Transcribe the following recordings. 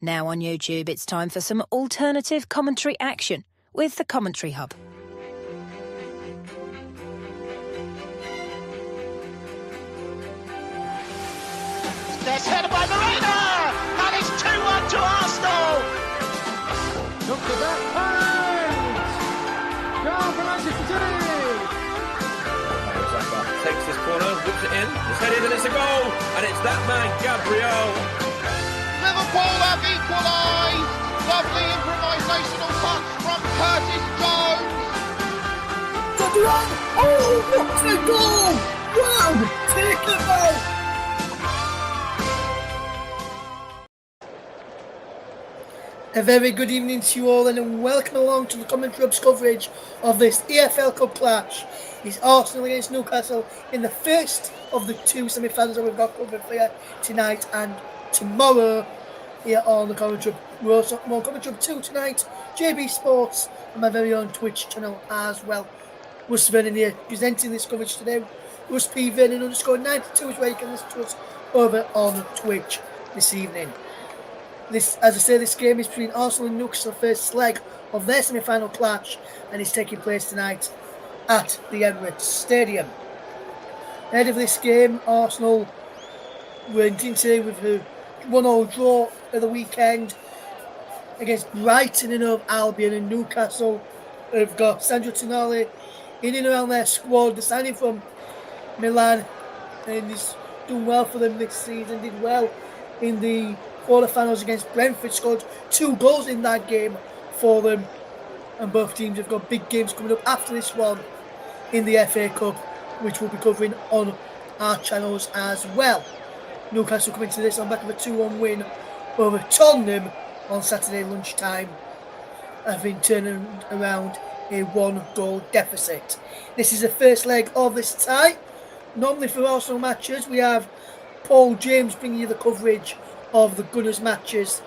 Now on YouTube, it's time for some alternative commentary action with the Commentary Hub. There's headed by Marina, and it's 2-1 to Arsenal. Look at that pass! Goal for Manchester City! Takes this corner, whips it in, it's headed and it's a goal, and it's that man, Gabriel. Liverpool have equalised. Lovely improvisational touch from Curtis Jones. Oh, what a goal! Wow, take it out! A very good evening to you all and welcome along to the Commentary Hub's coverage of this EFL Cup clash. It's Arsenal against Newcastle in the first of the two semi-finals that we've got covered for you tonight and tomorrow here on the Commentary Hub. We're also on Commentary Hub 2 tonight, JB Sports and my very own Twitch channel as well. Russ Vernon here presenting this coverage today. Russ P. Vernon _92 is where you can listen to us over on Twitch this evening. This game is between Arsenal and Newcastle, the first leg of their semi-final clash, and it's taking place tonight at the Emirates Stadium. Ahead of this game, Arsenal went into with a 1-0 draw at the weekend against Brighton and Hove Albion, and Newcastle have got Sandro Tonali in and around their squad, the signing from Milan, and he's done well for them this season, did well in the quarterfinals against Brentford, scored 2 goals in that game for them, and both teams have got big games coming up after this one in the FA Cup, which we'll be covering on our channels as well. Newcastle coming to this on back of a 2-1 win over Tottenham on Saturday lunchtime, having turned around a 1-goal deficit. This is the first leg of this tie. Normally for Arsenal matches we have Paul James bringing you the coverage of the Gunners matches,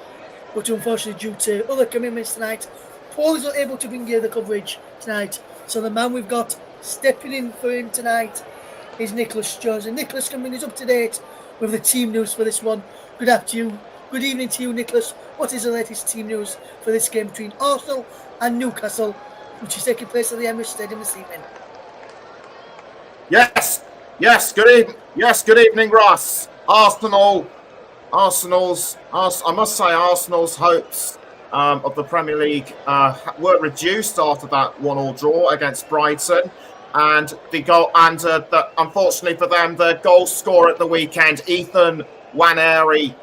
but unfortunately due to other commitments tonight, Paul is not able to bring you the coverage tonight. So the man we've got stepping in for him tonight is Nicholas Jones, and Nicholas can bring us up to date with the team news for this one. Good evening to you, Nicholas. What is the latest team news for this game between Arsenal and Newcastle, which is taking place at the Emirates Stadium this evening? Good evening, Ross. Arsenal's hopes of the Premier League were reduced after that 1-1 draw against Brighton, and unfortunately for them, the goal scorer at the weekend, Ethan Nwaneri,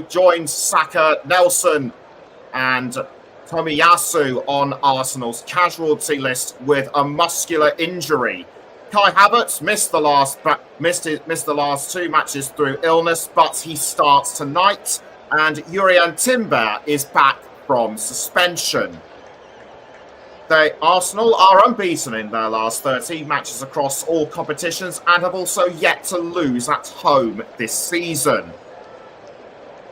joins Saka, Nelson, and Tomiyasu on Arsenal's casualty list with a muscular injury. Kai Havertz missed the last 2 matches through illness, but he starts tonight. And Jurriën Timber is back from suspension. Arsenal are unbeaten in their last 13 matches across all competitions and have also yet to lose at home this season.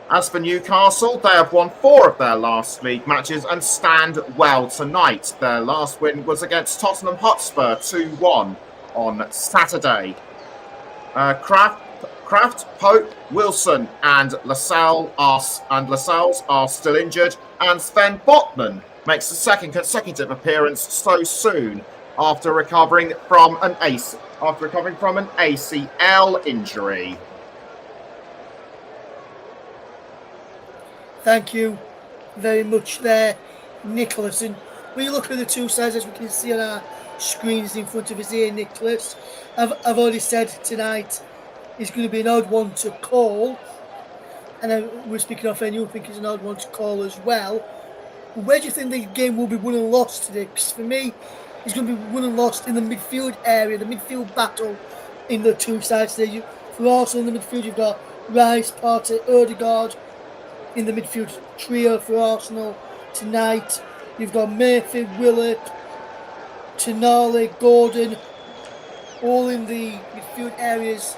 As for Newcastle, they have won 4 of their last league matches and stand well tonight. Their last win was against Tottenham Hotspur 2-1. on Saturday. Kraft, Pope, Wilson and Lascelles are still injured, and Sven Botman makes the second consecutive appearance so soon after recovering from an ACL injury. Thank you very much there, Nicholas. And when you look at the two sides, as we can see on our screens in front of us here, Nicholas, I've already said tonight is going to be an odd one to call, and we're speaking off, and you think it's an odd one to call as well. Where do you think the game will be won and lost today? Because for me, it's going to be won and lost in the midfield area, the midfield battle in the two sides there. For Arsenal in the midfield, you've got Rice, Partey, Odegaard in the midfield trio for Arsenal tonight. You've got Murphy, Willock, Tonali, Gordon, all in the midfield areas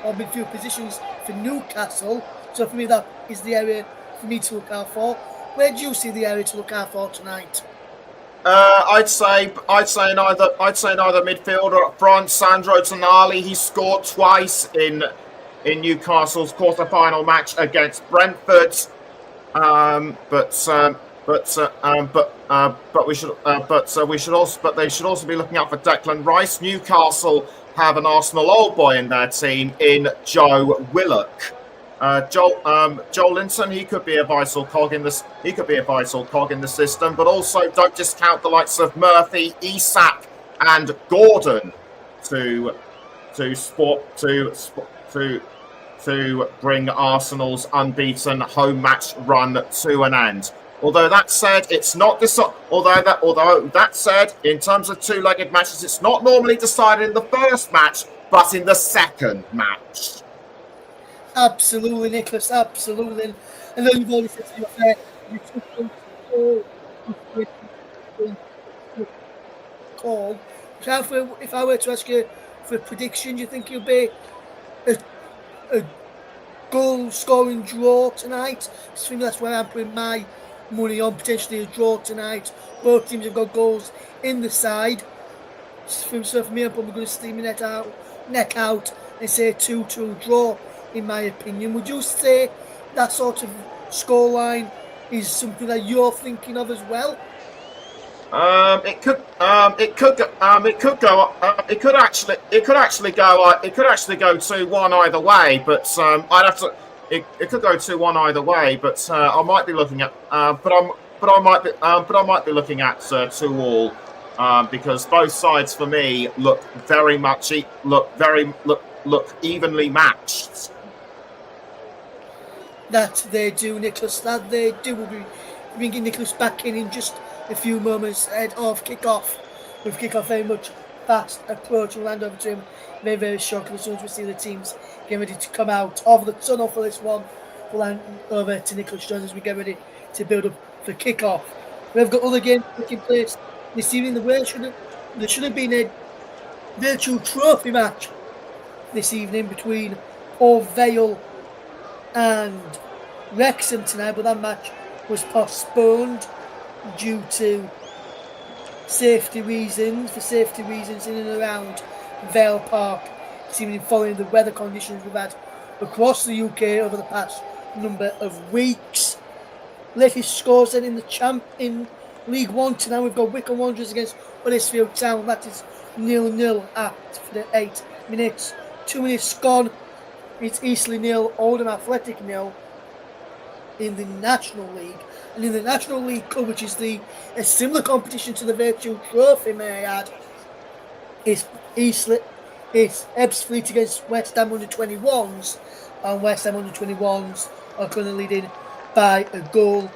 or midfield positions for Newcastle. So for me, that is the area for me to look out for. Where do you see the area to look out for tonight? I'd say neither midfield or up front. Sandro Tonali, he scored twice in Newcastle's quarter-final match against Brentford. they should also be looking out for Declan Rice. Newcastle have an Arsenal old boy in their team in Joe Willock. Joel Linton, he could be a vital cog in this. He could be a vital cog in the system, but also don't discount the likes of Murphy, Isak, and Gordon to bring Arsenal's unbeaten home match run to an end. Although that said, in terms of two-legged matches, it's not normally decided in the first match, but in the second match. Absolutely, Nicholas, absolutely. And then you've already said to your call. If I were to ask you for a prediction, do you think you'll be a goal-scoring draw tonight? I think that's where I'm putting my money on, potentially a draw tonight. Both teams have got goals in the side. So for me, I'm probably going to steam my neck out and say 2-2 draw, in my opinion. Would you say that sort of scoreline is something that you're thinking of as well? It could actually go 2-1 either way, but I'd have to. It could go 2-1 either way, but I might be looking at. But I might be looking at 2-2, because both sides for me look evenly matched. That they do, Nicholas. That they do. We'll be bringing Nicholas back in just a few moments ahead of kick-off. With kick-off very much fast approach, we'll hand over to him very, very shortly. As soon as we see the teams getting ready to come out of the tunnel for this one, we'll hand over to Nicholas Jones as we get ready to build up for kick-off. We've got other games taking place this evening. There should have been a virtual trophy match this evening between Port Vale and Wrexham tonight, but that match was postponed due to safety reasons in and around Vale Park, seemingly following the weather conditions we've had across the UK over the past number of weeks. Latest scores then in League One tonight. We've got Wycombe Wanderers against Huddersfield Town. That is 0-0 for the 8 minutes. 2 minutes gone. It's Eastleigh 0, Oldham Athletic 0 in the National League. And in the National League Cup, which is a similar competition to the virtual trophy, may I add, it's Ebbsfleet against West Ham under-21s. And West Ham under-21s are currently leading by 1-0.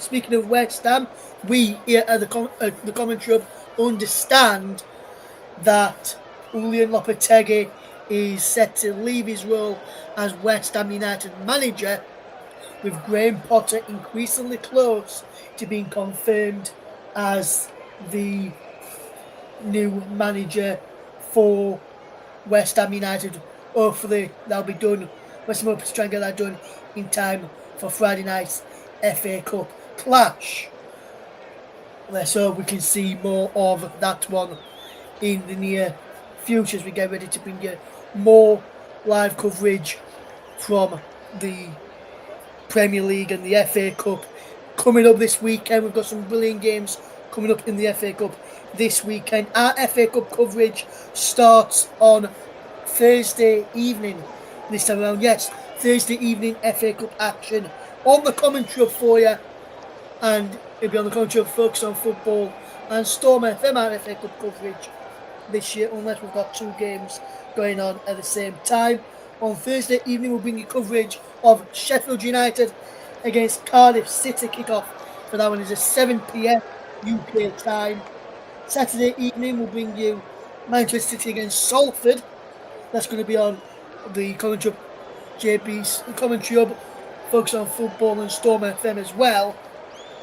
Speaking of West Ham, we here at the commentary understand that Julian Lopetegui is set to leave his role as West Ham United manager, with Graham Potter increasingly close to being confirmed as the new manager for West Ham United. Hopefully that'll be done. West Ham hopes to try and get that done in time for Friday night's FA Cup clash. Let's hope we can see more of that one in the near future as we get ready to bring you more live coverage from the Premier League and the FA Cup coming up this weekend. We've got some brilliant games coming up in the FA Cup this weekend. Our FA Cup coverage starts on Thursday evening this time around. Yes, Thursday evening FA Cup action on the commentary for you, and it'll be on the commentary of Focus on Football and Storm FM, our FA Cup coverage this year, unless we've got two games going on at the same time. On Thursday evening, we'll bring you coverage of Sheffield United against Cardiff City. Kickoff for that one is at 7 p.m. UK time. Saturday evening, we'll bring you Manchester City against Salford. That's going to be on the commentary of JB's commentary of Focus on Football and Storm FM as well.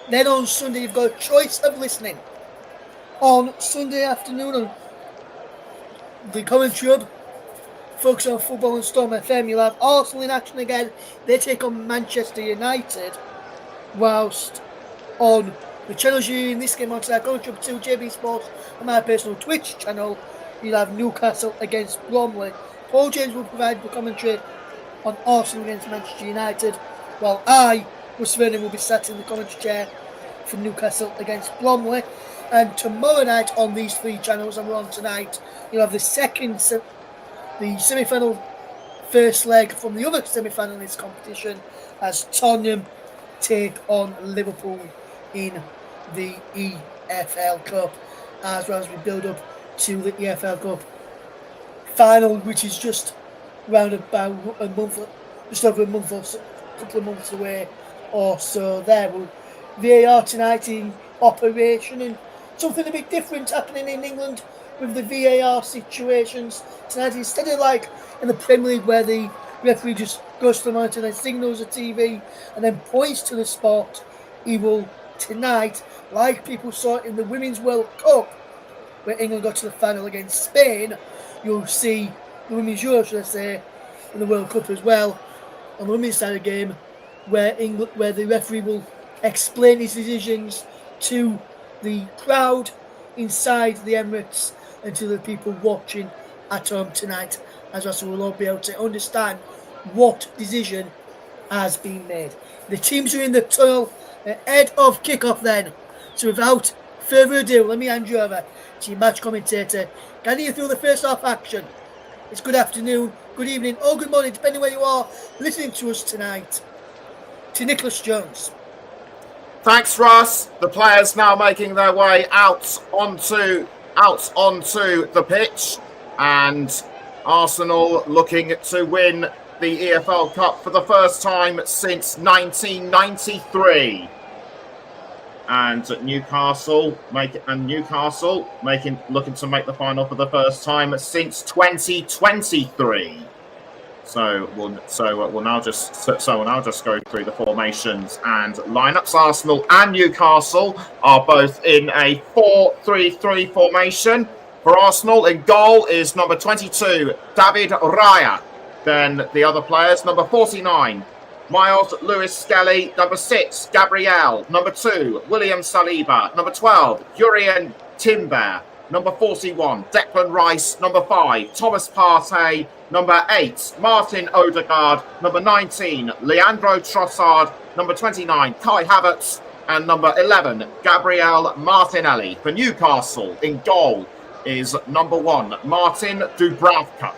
Then on Sunday, you've got a choice of listening. On Sunday afternoon, on the commentary of Focus on Football and Storm FM, you'll have Arsenal in action again. They take on Manchester United. Whilst on the channels you in this game on tonight, commentary to JB Sports and my personal Twitch channel, you'll have Newcastle against Bromley. Paul James will provide the commentary on Arsenal against Manchester United, while I Russ Vernon will be sat in the commentary chair for Newcastle against Bromley. And tomorrow night on these 3 channels, and we're on tonight, you'll have the semi-final first leg from the other semi-final in this competition as Tottenham take on Liverpool in the EFL Cup, as well as we build up to the EFL Cup final, which is just round about a month, just over a month or so, a couple of months away or so. There will VAR tonight in operation, and something a bit different happening in England with the VAR situations tonight. Instead of like in the Premier League where the referee just goes to the monitor and then signals the TV and then points to the spot, he will tonight, like people saw in the Women's World Cup where England got to the final against Spain, you'll see the Women's Euro, should I say, in the World Cup as well, on the women's side of the game, where the referee will explain his decisions to the crowd inside the Emirates and to the people watching at home tonight, as well, so we'll all be able to understand what decision has been made. The teams are in the tunnel ahead of kickoff then. So without further ado, let me hand you over to your match commentator, guiding you through the first half action. It's good afternoon, good evening, or good morning, depending where you are listening to us tonight, to Nicholas Jones. Thanks, Russ. The players now making their way out onto the pitch, and Arsenal looking to win the EFL Cup for the first time since 1993. And Newcastle looking to make the final for the first time since 2023. So we'll now just go through the formations and lineups. Arsenal and Newcastle are both in a 4-3-3 formation. For Arsenal, in goal is number 22, David Raya. Then the other players, number 49, Miles Lewis-Skelly. Number 6, Gabriel. Number 2, William Saliba. Number 12, Jurrien Timber. Number 41, Declan Rice. Number 5, Thomas Partey. Number 8, Martin Odegaard. Number 19, Leandro Trossard. Number 29, Kai Havertz. And number 11, Gabriel Martinelli. For Newcastle, in goal is number 1, Martin Dubravka.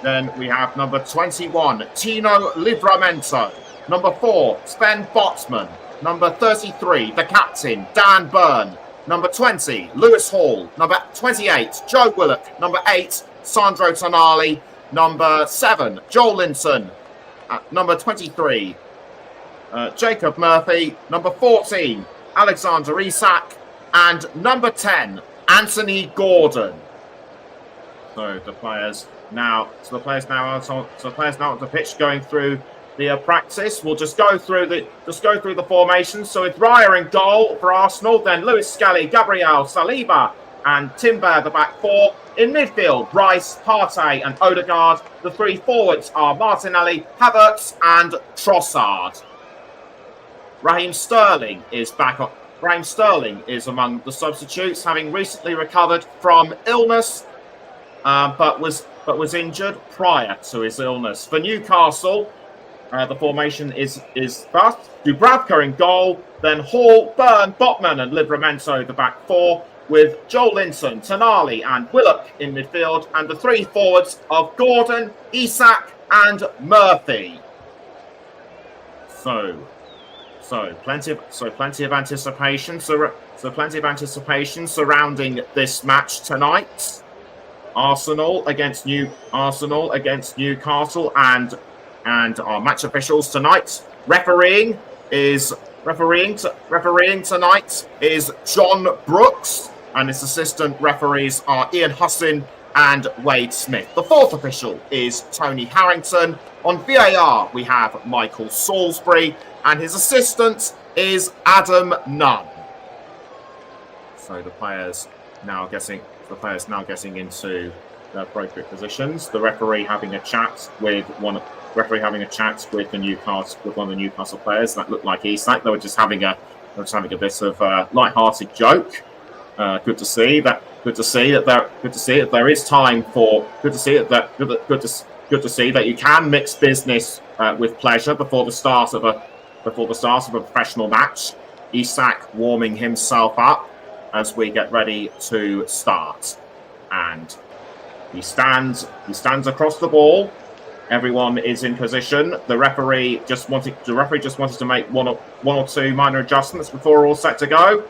Then we have number 21, Tino Livramento. Number 4, Sven Botman. Number 33, the captain, Dan Burn. Number 20, Lewis Hall. Number 28, Joe Willock. Number 8, Sandro Tonali. Number 7, Joel Linton. Number 23, Jacob Murphy. Number 14, Alexander Isak. And number 10, Anthony Gordon. So the players now on the pitch going through the practice. We'll just go through the formations. So with Raya in goal for Arsenal, then Lewis-Skelly, Gabriel, Saliba, and Timber the back 4. In midfield, Rice, Partey, and Odegaard. The 3 forwards are Martinelli, Havertz, and Trossard. Raheem Sterling is back up. Raheem Sterling is among the substitutes, having recently recovered from illness, but was injured prior to his illness. For Newcastle, the formation is thus: Dubravka in goal, then Hall, Burn, Botman, and Livramento the back 4, with Joel Linton, Tonali, and Willock in midfield, and the 3 forwards of Gordon, Isak, and Murphy. So plenty of anticipation. So plenty of anticipation surrounding this match tonight. Arsenal against Newcastle, and our match officials tonight. Refereeing tonight is John Brooks, and his assistant referees are Ian Hussin and Wade Smith. The 4th official is Tony Harrington. On VAR, we have Michael Salisbury, and his assistant is Adam Nunn. So the players now getting into their appropriate positions. The referee having a chat with one of the Newcastle players that looked like Isak. They were just having a bit of light-hearted joke. Good to see that there is time for. Good to see that you can mix business with pleasure before the start of before the start of a professional match. Isak warming himself up as we get ready to start. And he stands across the ball. Everyone is in position. The referee just wanted to make one or two minor adjustments before all set to go.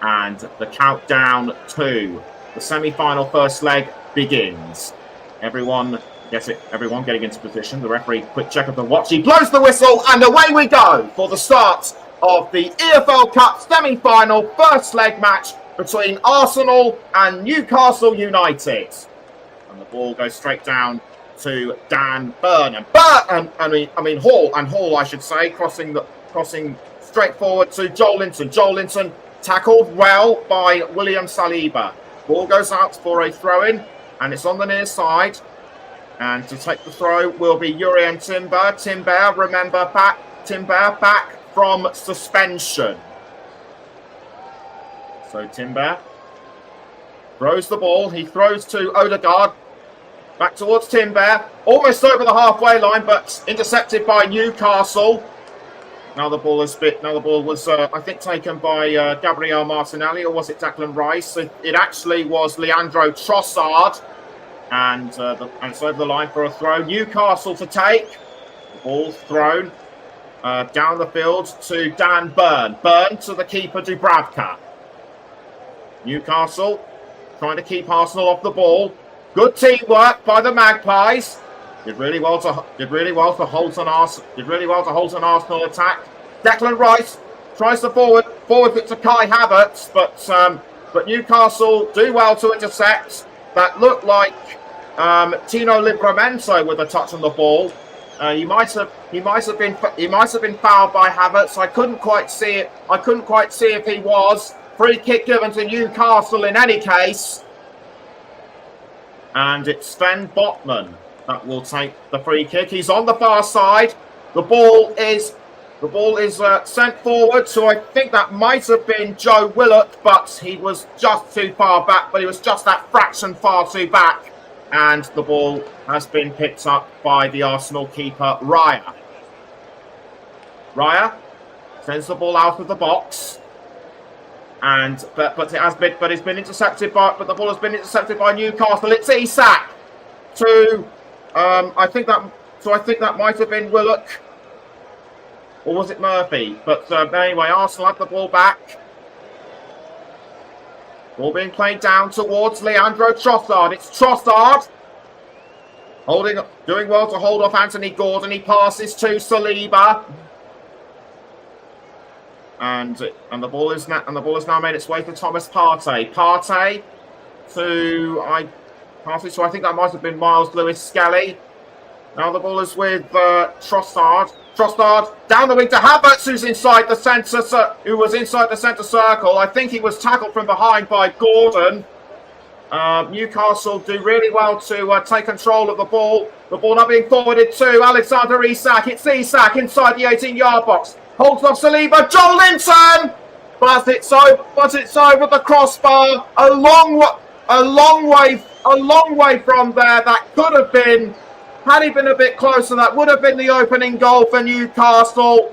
And the countdown to the semi-final first leg begins. Everyone getting into position. The referee, quick check of the watch. He blows the whistle, and away we go for the start of the EFL Cup semi-final first leg match between Arsenal and Newcastle United. And the ball goes straight down to Dan Burn and Hall, I should say, crossing straight forward to Joelinton. Joelinton tackled well by William Saliba. Ball goes out for a throw-in, and it's on the near side. And to take the throw will be Urian Timber. Timber back from suspension. So Timber throws the ball. He throws to Odegaard. Back towards Timber, almost over the halfway line, but intercepted by Newcastle. Now the ball was, I think, taken by Gabriel Martinelli, or was it Declan Rice? It actually was Leandro Trossard, and it's over the line for a throw. Newcastle to take. The ball thrown down the field to Dan Burn. Burn to the keeper, Dubravka. Newcastle trying to keep Arsenal off the ball. Good teamwork by the Magpies. Did really well to halt an Arsenal attack. Declan Rice tries to forward it to Kai Havertz, but Newcastle do well to intercept. That looked like Tino Livramento with a touch on the ball. He might have been fouled by Havertz. I couldn't quite see it. I couldn't quite see if he was. Free kick given to Newcastle in any case. And it's Sven Botman that will take the free kick. He's on the far side. The ball is sent forward. So I think that might have been Joe Willock, but he was just too far back. But he was just that fraction far too back. And the ball has been picked up by the Arsenal keeper, Raya. Raya sends the ball out of the box. But it's been intercepted by Newcastle. It's Isak I think that might have been Willock, or was it Murphy? But anyway, Arsenal have the ball back. Ball being played down towards Leandro Trossard. It's Trossard doing well to hold off Anthony Gordon. He passes to Saliba. And the ball has now made its way to Thomas Partey. Partey to I think that might have been Miles Lewis Skelly. Now the ball is with Trossard. Trossard down the wing to Havertz, who was inside the centre circle. I think he was tackled from behind by Gordon. Newcastle do really well to take control of the ball. The ball now being forwarded to Alexander Isak. It's Isak inside the 18-yard box. Holds off Saliba. Joelinton! But it's over the crossbar. A long way from there. That could have been, had he been a bit closer, that would have been the opening goal for Newcastle.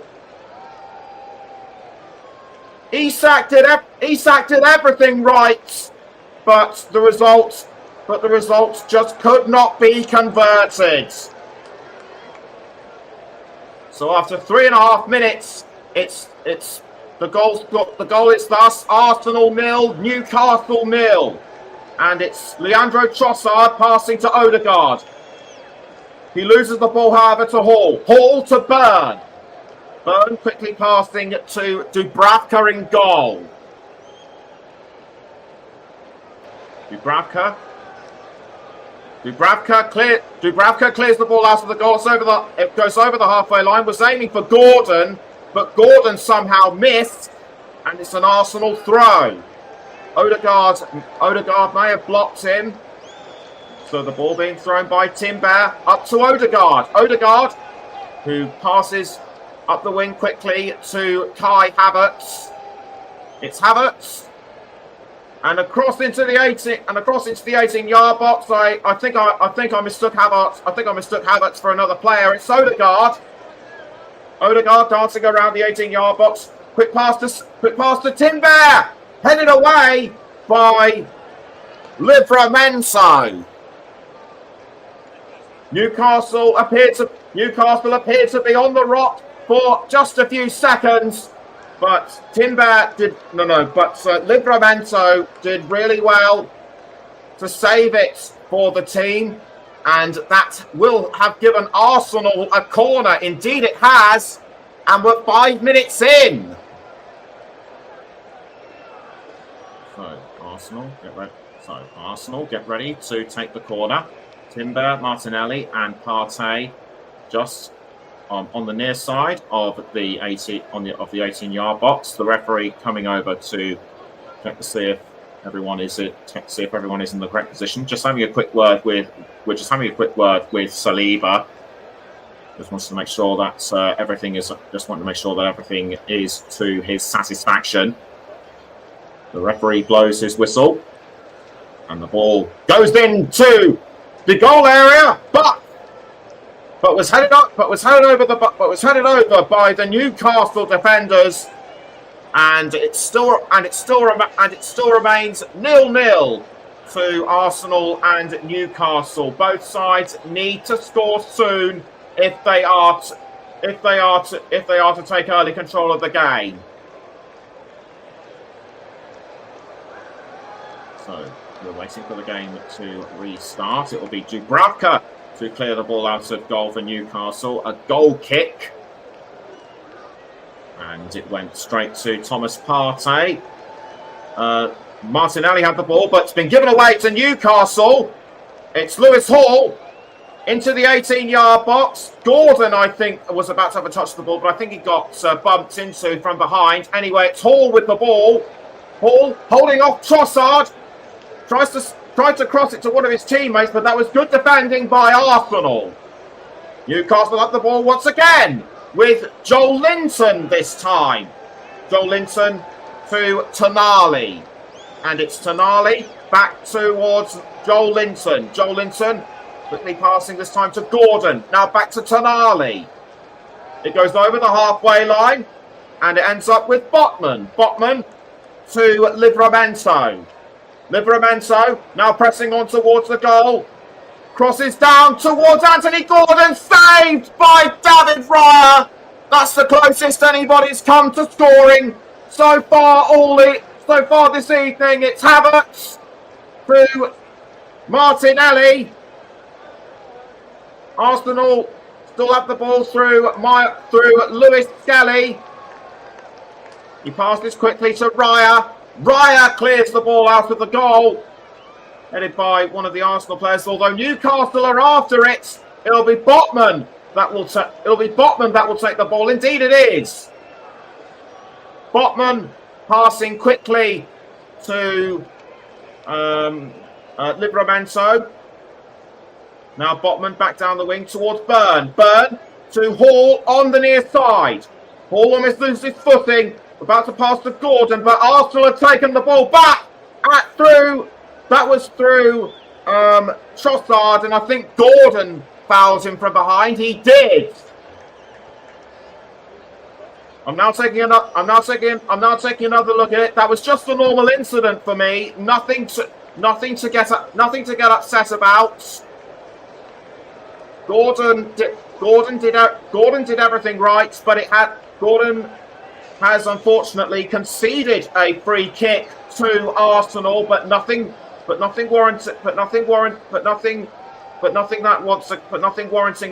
Isak did everything right, but the results just could not be converted. So after 3.5 minutes, it's the goal is thus Arsenal 0, Newcastle 0. And it's Leandro Trossard passing to Odegaard. He loses the ball, however, to Hall. Hall to Burn. Burn quickly passing to Dubravka in goal. Dubravka clears the ball out of the goal. It goes over the halfway line. Was aiming for Gordon, but Gordon somehow missed, and it's an Arsenal throw. Odegaard may have blocked him. So the ball being thrown by Timber up to Odegaard. Odegaard, who passes up the wing quickly to Kai Havertz. It's Havertz. And across into the 18-yard box. I think I mistook Havertz. I think I mistook Havertz for another player. It's Odegaard. Odegaard dancing around the 18-yard box. Quick pass to Timber. Headed away by Livramento. Newcastle appeared to be on the rock for just a few seconds, but Livramento did really well to save it for the team, and that will have given Arsenal a corner. Indeed it has, and we're 5 minutes in. So Arsenal get ready to take the corner. Timber, Martinelli and Partey just on the near side of the 18-yard box. The referee coming over to check to see if everyone is in the correct position. Just having a quick word with Saliba. Just wants to make sure that everything is to his satisfaction. The referee blows his whistle, and the ball goes into the goal area, but was headed over by the Newcastle defenders, and it still remains 0-0 to Arsenal and Newcastle. Both sides need to score soon if they are to take early control of the game. So we're waiting for the game to restart. It will be Dubravka to clear the ball out of goal for Newcastle. A goal kick. And it went straight to Thomas Partey. Martinelli had the ball, but it's been given away to Newcastle. It's Lewis Hall into the 18-yard box. Gordon, I think, was about to have a touch of the ball, but I think he got bumped into from behind. Anyway, it's Hall with the ball. Hall holding off Trossard. Tried to cross it to one of his teammates, but that was good defending by Arsenal. Newcastle up the ball once again with Joel Linton this time. Joel Linton to Tonali. And it's Tonali back towards Joel Linton. Joel Linton quickly passing this time to Gordon. Now back to Tonali. It goes over the halfway line and it ends up with Botman. Botman to Livramento. Livramento now pressing on towards the goal. Crosses down towards Anthony Gordon. Saved by David Raya. That's the closest anybody's come to scoring so far this evening. It's Havertz through Martinelli. Arsenal still have the ball through Lewis Skelly. He passes quickly to Raya. Raya clears the ball out of the goal, headed by one of the Arsenal players. Although Newcastle are after it, it'll be Botman that will take the ball. Indeed, it is. Botman passing quickly to Livramento. Now Botman back down the wing towards Burn. Burn to Hall on the near side. Hall almost loses his footing. About to pass to Gordon, but Arsenal have taken the ball back through. That was through Trossard, and I think Gordon fouled him from behind. He did. I'm now taking another look at it. That was just a normal incident for me. Nothing to get upset about. Gordon did everything right, but Gordon has unfortunately conceded a free kick to Arsenal, but nothing warranting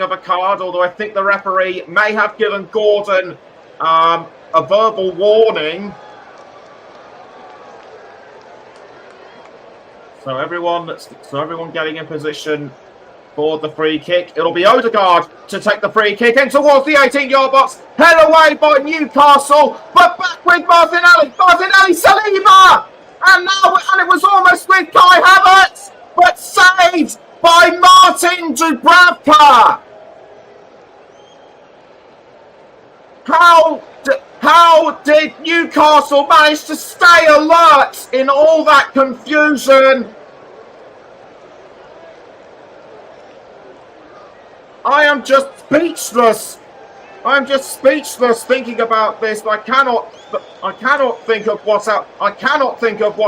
of a card. Although I think the referee may have given Gordon a verbal warning. So everyone getting in position for the free kick. It'll be Odegaard to take the free kick in towards the 18-yard box. Head away by Newcastle, but back with Martinelli. Martinelli, Saliba! And it was almost with Kai Havertz, but saved by Martin Dubravka. How did Newcastle manage to stay alert in all that confusion? I am just speechless I'm just speechless thinking about this. I cannot think of what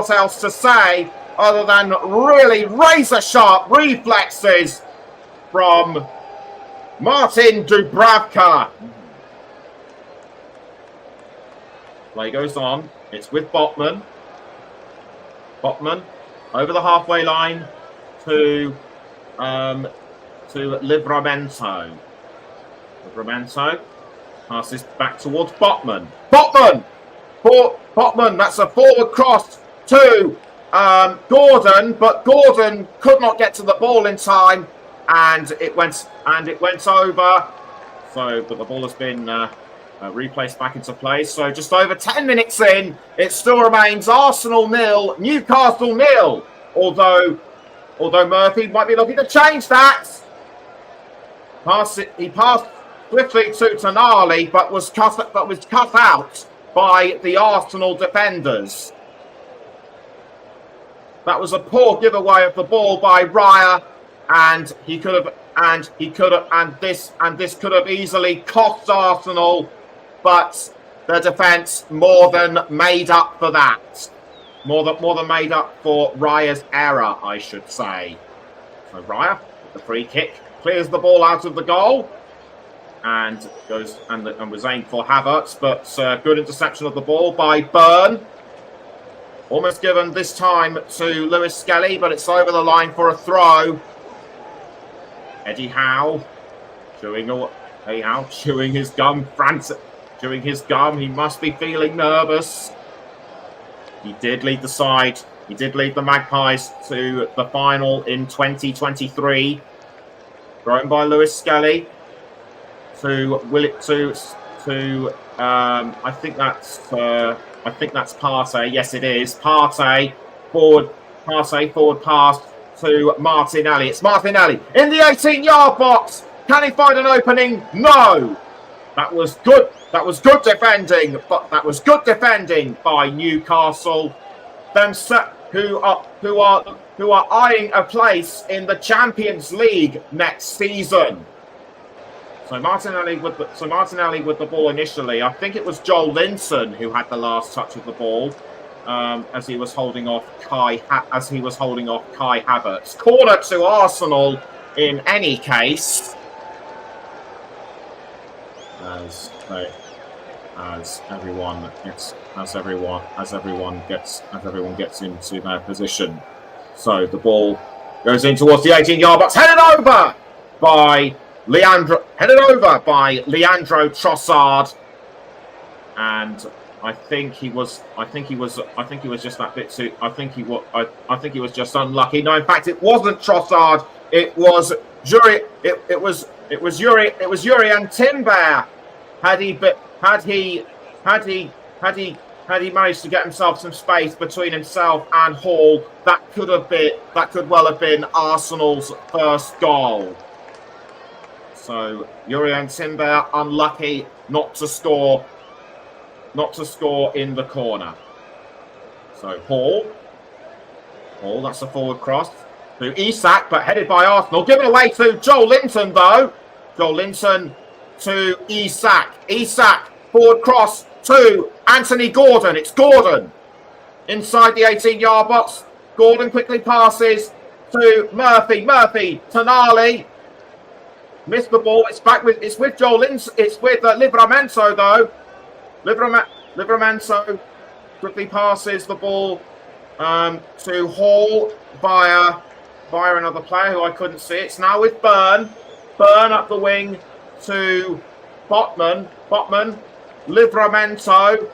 else to say other than really razor sharp reflexes from Martin Dubravka. Play goes on. It's with Botman. Botman over the halfway line to Livramento. Livramento passes back towards Botman. Botman! Botman, that's a forward cross to Gordon, but Gordon could not get to the ball in time, and it went over. So, but the ball has been replaced back into place. So just over 10 minutes in, it still remains Arsenal 0, Newcastle 0. Although Murphy might be looking to change that. He passed swiftly to Tonali, but was cut out by the Arsenal defenders. That was a poor giveaway of the ball by Raya, and this could have easily cost Arsenal, but the defence more than made up for that. More than made up for Raya's error, I should say. So Raya, with the free kick, clears the ball out of the goal and goes and was aimed for Havertz, but good interception of the ball by Byrne. Almost given this time to Lewis Skelly, but it's over the line for a throw. Eddie Howe chewing his gum, chewing his gum. He must be feeling nervous. He did lead the side. He did lead the Magpies to the final in 2023. Thrown by Lewis Skelly to I think that's Partey. Yes, it is Partey. Forward pass to Martinelli. It's Martinelli in the 18-yard box. Can he find an opening? No. That was good. That was good defending. But that was good defending by Newcastle. Who are eyeing a place in the Champions League next season. So Martinelli with the ball initially. I think it was Joel Linton who had the last touch of the ball as he was holding off Kai Havertz. Corner to Arsenal in any case. As everyone gets into their position. So the ball goes in towards the 18-yard box, headed over by Leandro Trossard, and I think he was just that bit too. I think he was just unlucky. No, in fact, it wasn't Trossard. It was Yuri. It was Yuri Timber. Had he managed to get himself some space between himself and Hall, that could well have been Arsenal's first goal. So Yuri Timber unlucky not to score in the corner. So Hall, that's a forward cross to Isak, but headed by Arsenal, given away to Joel Linton though. Joel Linton to Isak. Isak, forward cross to Anthony Gordon. It's Gordon inside the 18-yard box. Gordon quickly passes to Murphy. Tonali missed the ball. It's with Joel Linton. It's with Livramento though. Livramento quickly passes the ball to Hall via another player who I couldn't see. It's now with Byrne. Byrne up the wing to Botman. Livramento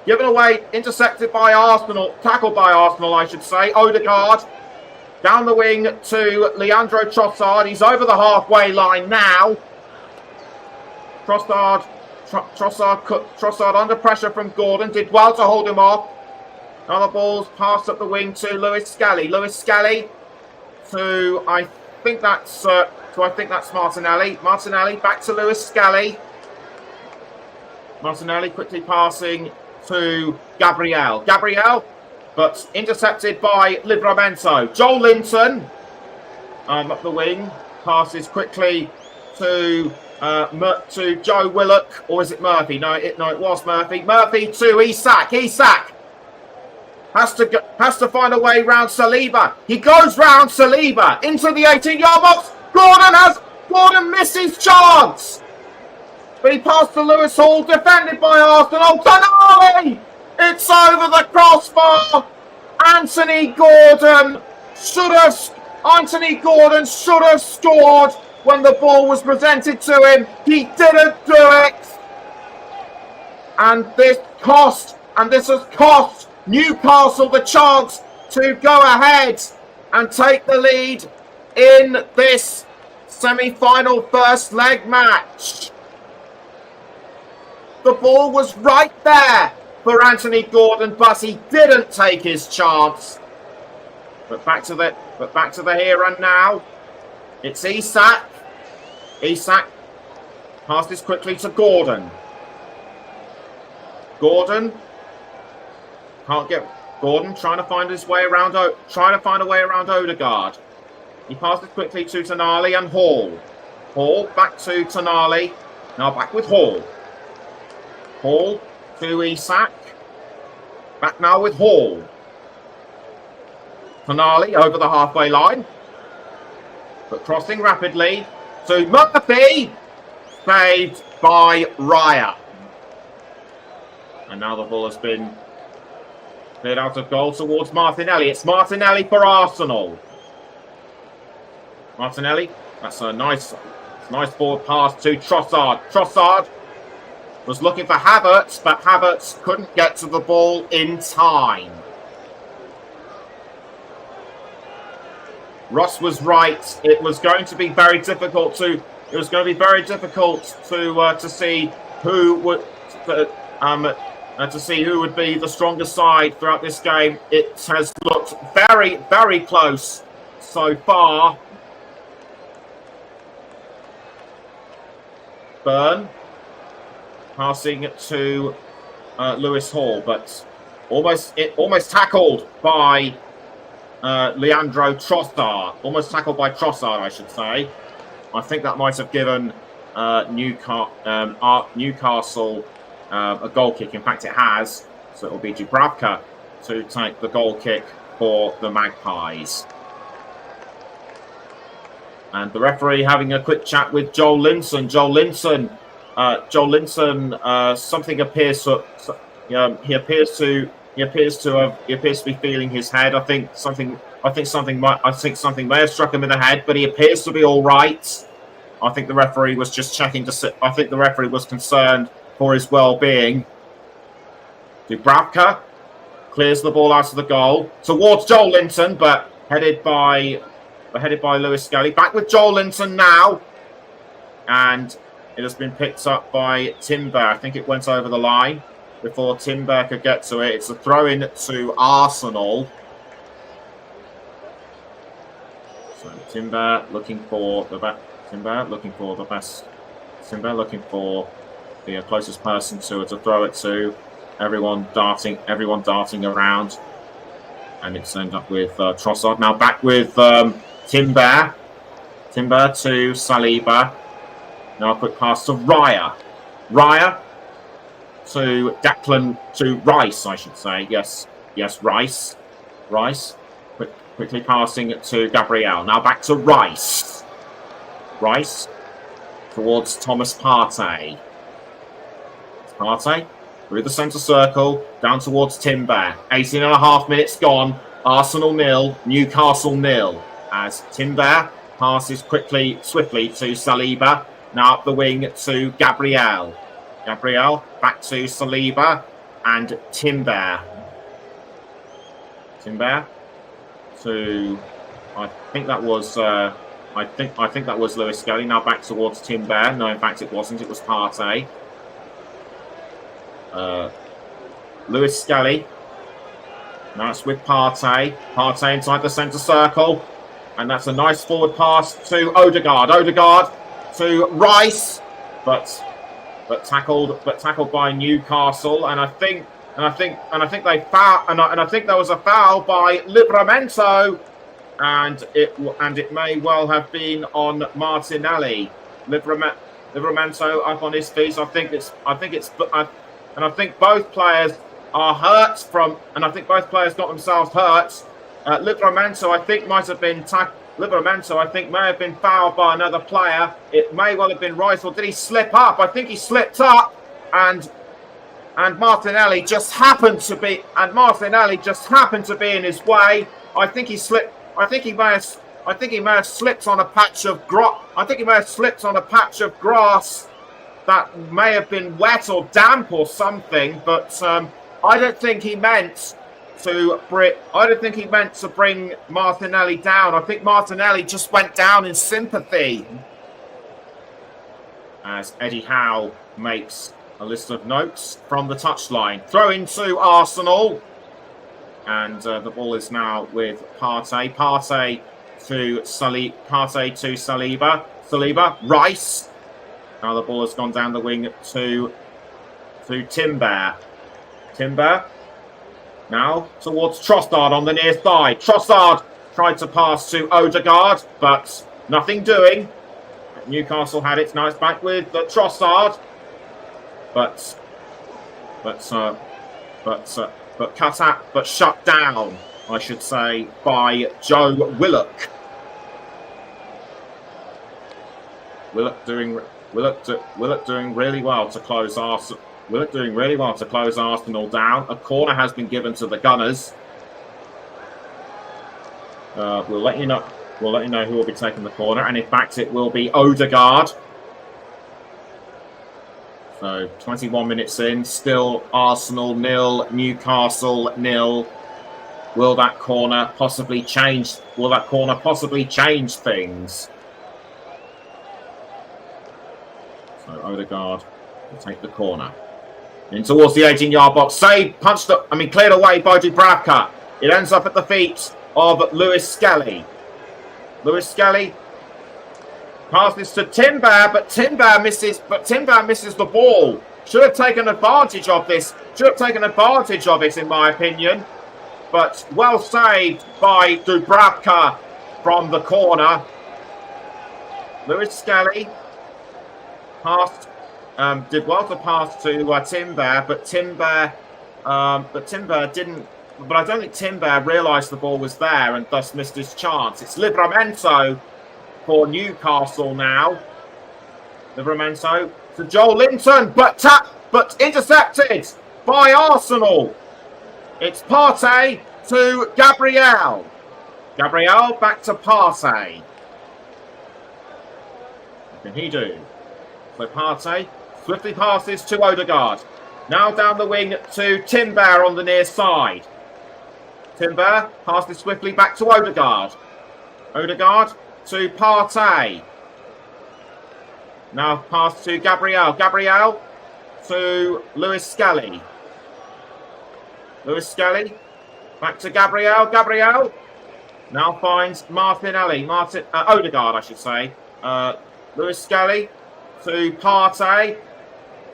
given away, intercepted by Arsenal, tackled by Arsenal, I should say. Odegaard down the wing to Leandro Trossard. He's over the halfway line now. Trossard under pressure from Gordon. Did well to hold him off. Another ball's passed up the wing to Lewis Skelly. To I think that's Martinelli. Martinelli back to Lewis Skelly. Martinelli quickly passing to Gabriel, but intercepted by Livramento. Joel Linton up the wing, passes quickly to to Joe Willock, or is it Murphy? No, it was Murphy. Murphy to Isak. Isak has to find a way round Saliba. He goes round Saliba into the 18-yard box. Gordon misses chance, but he passed to Lewis Hall, defended by Arsenal. Tonali! It's over the crossbar. Anthony Gordon should have scored when the ball was presented to him. He didn't do it. And this has cost Newcastle the chance to go ahead and take the lead in this semi-final first leg match. The ball was right there for Anthony Gordon, but he didn't take his chance. But back to the here and now. It's Isak. Isak passes quickly to Gordon. Gordon can't get. Gordon trying to find his way around. Trying to find a way around Odegaard. He passes quickly to Tonali and Hall. Hall back to Tonali. Now back with Hall. Hall to Isak. Back now with Hall. Tonali over the halfway line. But crossing rapidly to Murphy. Saved by Raya. And now the ball has been cleared out of goal towards Martinelli. It's Martinelli for Arsenal. Martinelli. That's a nice forward pass to Trossard. Trossard was looking for Havertz, but Havertz couldn't get to the ball in time. Ross was right. It was going to be very difficult to see who would be the strongest side throughout this game. It has looked very, very close so far. Burn passing to Lewis Hall, but almost tackled by Leandro Trossard. Almost tackled by Trossard, I should say. I think that might have given Newcastle a goal kick. In fact, it has. So it will be Dubravka to take the goal kick for the Magpies. And the referee having a quick chat with Joel Linson. Joel Linson, something appears to. He appears to be feeling his head. I think something may have struck him in the head, but he appears to be all right. I think the referee was just checking to see. I think the referee was concerned for his well-being. Dubravka clears the ball out of the goal towards Joel Linton, but headed by Lewis Skelly. Back with Joel Linton now, and it has been picked up by Timber. I think it went over the line before Timber could get to it. It's a throw-in to Arsenal. So Timber looking for the best. Timber looking for the closest person to throw it to. Everyone darting around, and it's ended up with Trossard. Now back with Timber to Saliba. Now a quick pass to Raya to Rice, I should say. Yes, Rice. Quickly passing it to Gabriel. Now back to Rice towards Thomas Partey. Partey through the centre circle, down towards Timber. 18.5 minutes gone. Arsenal 0, Newcastle 0. As Timber passes swiftly to Saliba. Now up the wing to Gabriel. Gabriel back to Saliba and Timber. Timber to, I think that was Lewis Skelly. Now back towards Timber. No, in fact it wasn't. It was Partey. Lewis Skelly. Now it's with Partey. Partey inside the centre circle. And that's a nice forward pass to Odegaard. Odegaard to Rice. But tackled by Newcastle. And I think they foul, and I think there was a foul by Livramento. And it may well have been on Martinelli. Livramento up on his feet. I think both players are hurt and I think both players got themselves hurt. Livramento, I think, Livramento, I think, may have been fouled by another player. It may well have been Rice, or did he slip up? I think he slipped up, and Martinelli just happened to be in his way. I think he slipped. I think he may have slipped on a patch of grass. That may have been wet or damp or something, but I don't think he meant to bring Martinelli down. I think Martinelli just went down in sympathy. As Eddie Howe makes a list of notes from the touchline. Throw into Arsenal. And the ball is now with Partey. Partey to Saliba. Saliba, Rice. Now the ball has gone down the wing to Timber. Timber. Now towards Trossard on the near side. Trossard tried to pass to Odegaard, but nothing doing. Newcastle had it. Now it's back with Trossard, but shut down, I should say, by Joe Willock. Willock doing really well to close Arsenal. Willock doing really well to close Arsenal down. A corner has been given to the Gunners. We'll let you know. We'll let you know who will be taking the corner, and in fact, it will be Odegaard. So 21 minutes in, still Arsenal 0, Newcastle 0. Will that corner possibly change? Will that corner possibly change things? So Odegaard will take the corner. In towards the 18-yard box. Cleared away by Dubravka. It ends up at the feet of Lewis Skelly. Lewis Skelly passes to Timber, but Timber misses the ball. Should have taken advantage of this. Should have taken advantage of it, in my opinion. But well saved by Dubravka from the corner. Lewis Skelly did well to pass to Timber, but Timber didn't. But I don't think Timber realised the ball was there and thus missed his chance. It's Livramento for Newcastle now. Livramento to Joel Linton, but intercepted by Arsenal. It's Partey to Gabriel. Gabriel back to Partey. What can he do? So Partey swiftly passes to Odegaard. Now down the wing to Timber on the near side. Timber passes swiftly back to Odegaard. Odegaard to Partey. Now pass to Gabriel. Gabriel to Lewis Skelly. Lewis Skelly back to Gabriel. Gabriel now finds Martinelli. Odegaard, I should say. Lewis Skelly to Partey.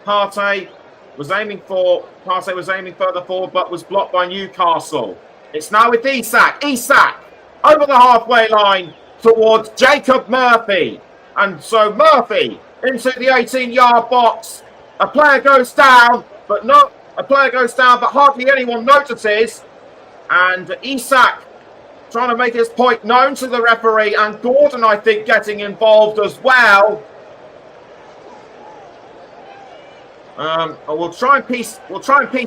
Partey was aiming further forward, but was blocked by Newcastle. It's now with Isak. Isak over the halfway line towards Jacob Murphy. And so Murphy into the 18-yard box. A player goes down, but hardly anyone notices. And Isak trying to make his point known to the referee, and Gordon, I think, getting involved as well. We'll try and piece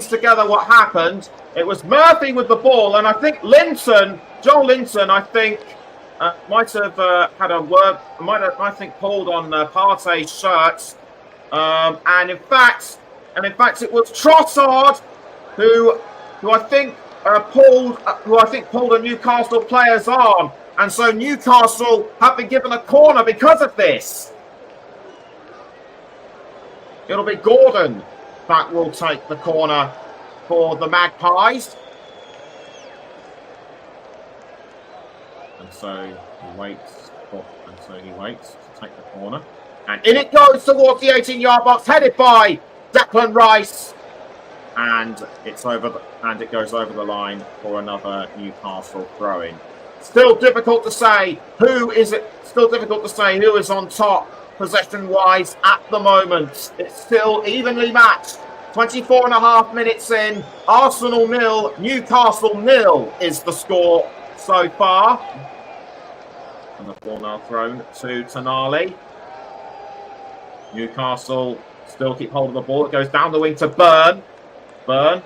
together what happened. It was Murphy with the ball, and I think Joel Linton, I think, might have had a word. I think pulled on Partey's shirt, and in fact, it was Trossard who I think pulled a Newcastle player's arm, and so Newcastle have been given a corner because of this. It'll be Gordon that will take the corner for the Magpies. And so he waits to take the corner. And in it goes towards the 18-yard box, headed by Declan Rice. And it goes over the line for another Newcastle throw-in. Still difficult to say who is on top possession-wise at the moment. It's still evenly matched. 24 and a half minutes in. Arsenal 0, Newcastle 0 is the score so far. And the ball now thrown to Tonali. Newcastle still keep hold of the ball. It goes down the wing to Byrne. Byrne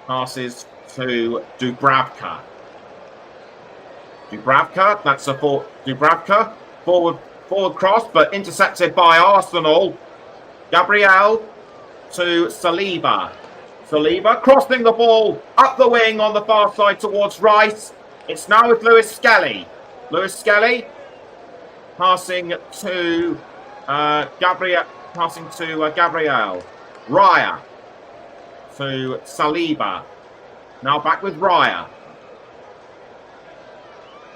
passes to Dubravka. Dubravka, that's a Dubravka. Forward cross, but intercepted by Arsenal. Gabriel to Saliba. Saliba crossing the ball up the wing on the far side towards Rice. It's now with Lewis Skelly. Lewis Skelly passing to Gabriel. Raya to Saliba. Now back with Raya.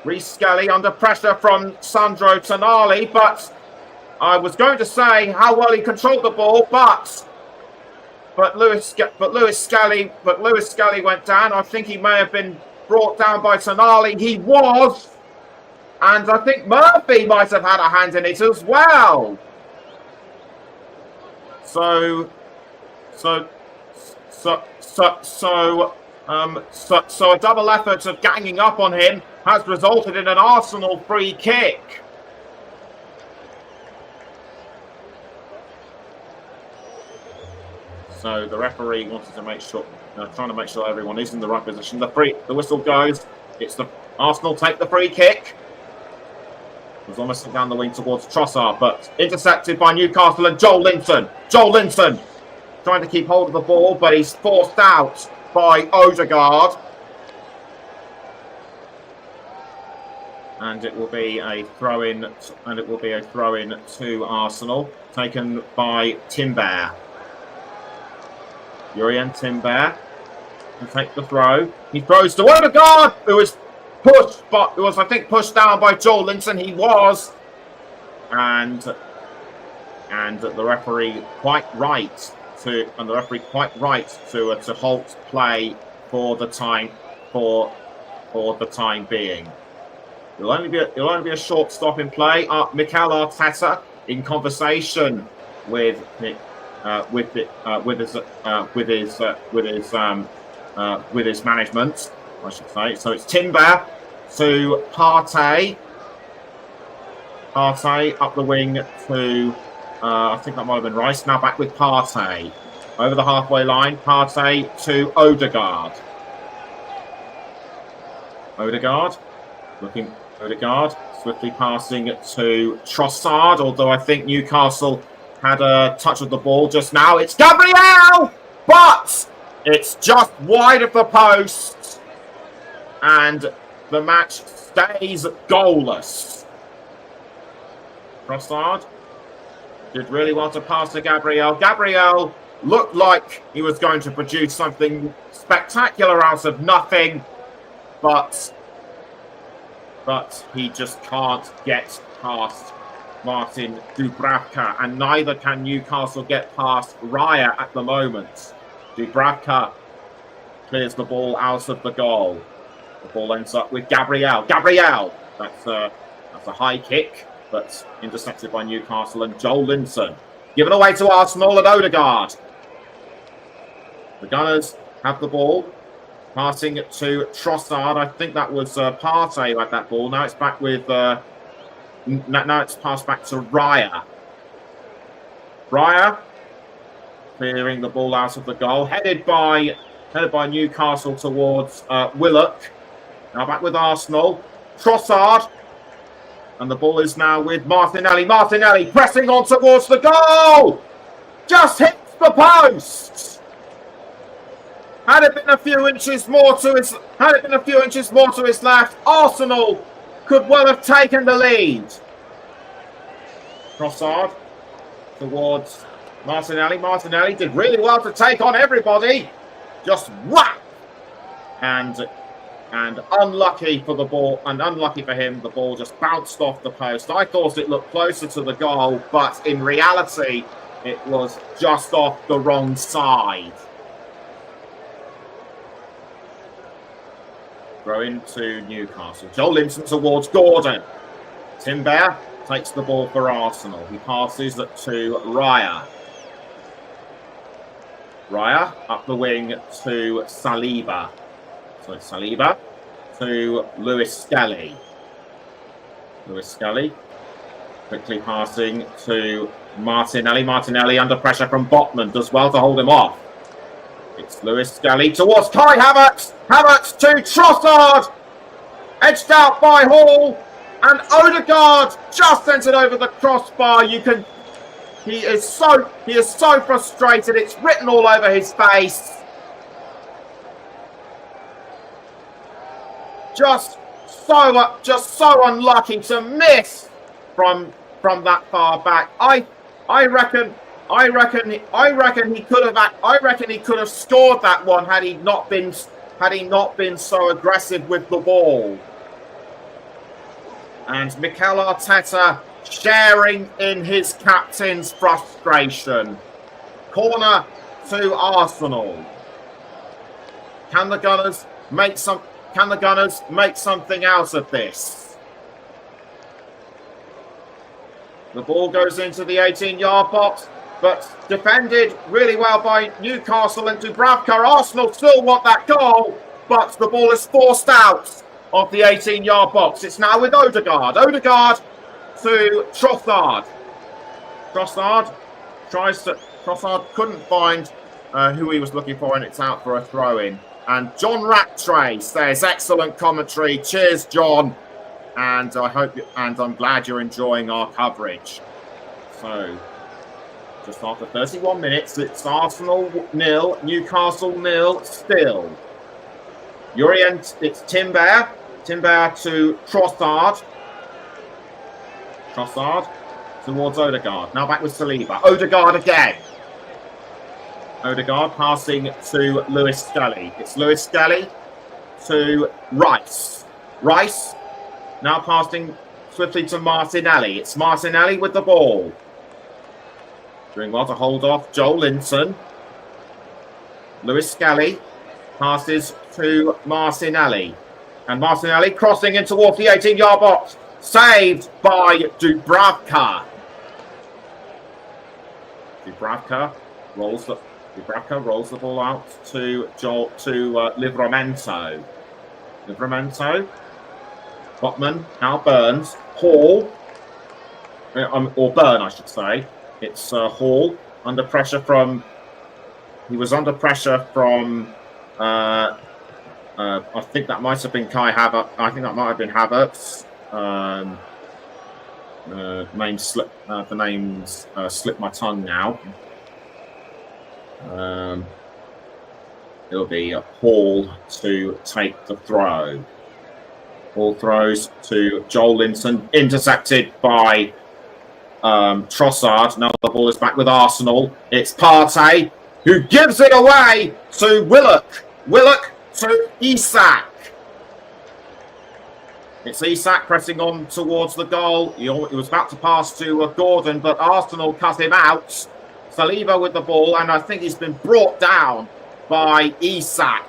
Reece Skelly under pressure from Sandro Tonali, but I was going to say how well he controlled the ball, but Lewis Skelly went down. I think he may have been brought down by Tonali. He was, and I think Murphy might have had a hand in it as well. So a double effort of ganging up on him has resulted in an Arsenal free kick. So the referee wanted to make sure, trying to make sure everyone is in the right position. The whistle goes. It's the Arsenal take the free kick. It was almost down the wing towards Trossard, but intercepted by Newcastle and Joel Linton. Joel Linton trying to keep hold of the ball, but he's forced out by Odegaard. And it will be a throw-in, to Arsenal, taken by Timber. Jurrien Timber to take the throw. He throws to Odegaard, who was pushed, but who was, I think, pushed down by Joel Linton. He was, and the referee quite right to halt play for the time being. It'll only be a short stop in play. Mikel Arteta in conversation with his management, I should say. So it's Timber to Partey. Partey up the wing to I think that might have been Rice. Now back with Partey over the halfway line. Partey to Odegaard. Odegaard swiftly passing to Trossard, although I think Newcastle had a touch of the ball just now. It's Gabriel, but it's just wide of the post, and the match stays goalless. Trossard did really well to pass to Gabriel. Gabriel looked like he was going to produce something spectacular out of nothing, but he just can't get past Martin Dubravka, and neither can Newcastle get past Raya at the moment. Dubravka clears the ball out of the goal. The ball ends up with Gabriel. That's a high kick, but intercepted by Newcastle and Joel Linton. Given away to Arsenal and Odegaard. The Gunners have the ball. Passing it to Trossard. I think that was Partey who had that ball. Now it's back with. Now it's passed back to Raya. Raya clearing the ball out of the goal, headed by Newcastle towards Willock. Now back with Arsenal. Trossard, and the ball is now with Martinelli. Martinelli pressing on towards the goal. Just hits the post. Had it been a few inches more to his left, Arsenal could well have taken the lead. Trossard towards Martinelli. Martinelli did really well to take on everybody. Just whack! And unlucky for the ball, and unlucky for him, the ball just bounced off the post. I thought it looked closer to the goal, but in reality, it was just off the wrong side. Throw into Newcastle. Joel Linton towards Gordon. Timber takes the ball for Arsenal. He passes to Raya. Raya up the wing to Saliba. So it's Saliba to Lewis Skelly. Lewis Skelly quickly passing to Martinelli. Martinelli under pressure from Botman. Does well to hold him off. It's Lewis Skelly towards Kai Havertz. Havertz to Trossard. Edged out by Hall. And Odegaard just sent it over the crossbar. He is so frustrated. It's written all over his face. Just so unlucky to miss from that far back. I reckon he could have scored that one had he not been so aggressive with the ball. And Mikel Arteta sharing in his captain's frustration. Corner to Arsenal. Can the Gunners make something out of this? The ball goes into the 18-yard box, but defended really well by Newcastle and Dubravka. Arsenal still want that goal, but the ball is forced out of the 18-yard box. It's now with Odegaard. Odegaard to Trossard. Trossard couldn't find who he was looking for, and it's out for a throw-in. And John Rattray says, excellent commentary. Cheers, John. And I'm glad you're enjoying our coverage. So, just after 31 minutes, it's Arsenal 0, Newcastle 0 still. It's Timber. Timber to Trossard. Trossard towards Odegaard. Now back with Saliba. Odegaard again. Odegaard passing to Lewis Skelly. It's Lewis Skelly to Rice. Rice now passing swiftly to Martinelli. It's Martinelli with the ball. Doing well to hold off Joel Linton. Lewis Skelly passes to Martinelli. And Martinelli crossing in towards the 18-yard box. Saved by Dubravka. Dubravka rolls the ball out to Livramento. Livramento. Botman now Burns. Hall. Or Burn, I should say. It's Hall under pressure from. He was under pressure from. I think that might have been Kai Havertz. I think that might have been Havertz. The names slip my tongue now. It'll be Hall to take the throw. Hall throws to Joel Linton, intercepted by Trossard. Now the ball is back with Arsenal. It's Partey who gives it away to Willock. Willock to Isak. It's Isak pressing on towards the goal. He was about to pass to Gordon, but Arsenal cut him out. Saliba with the ball, and I think he's been brought down by Isak.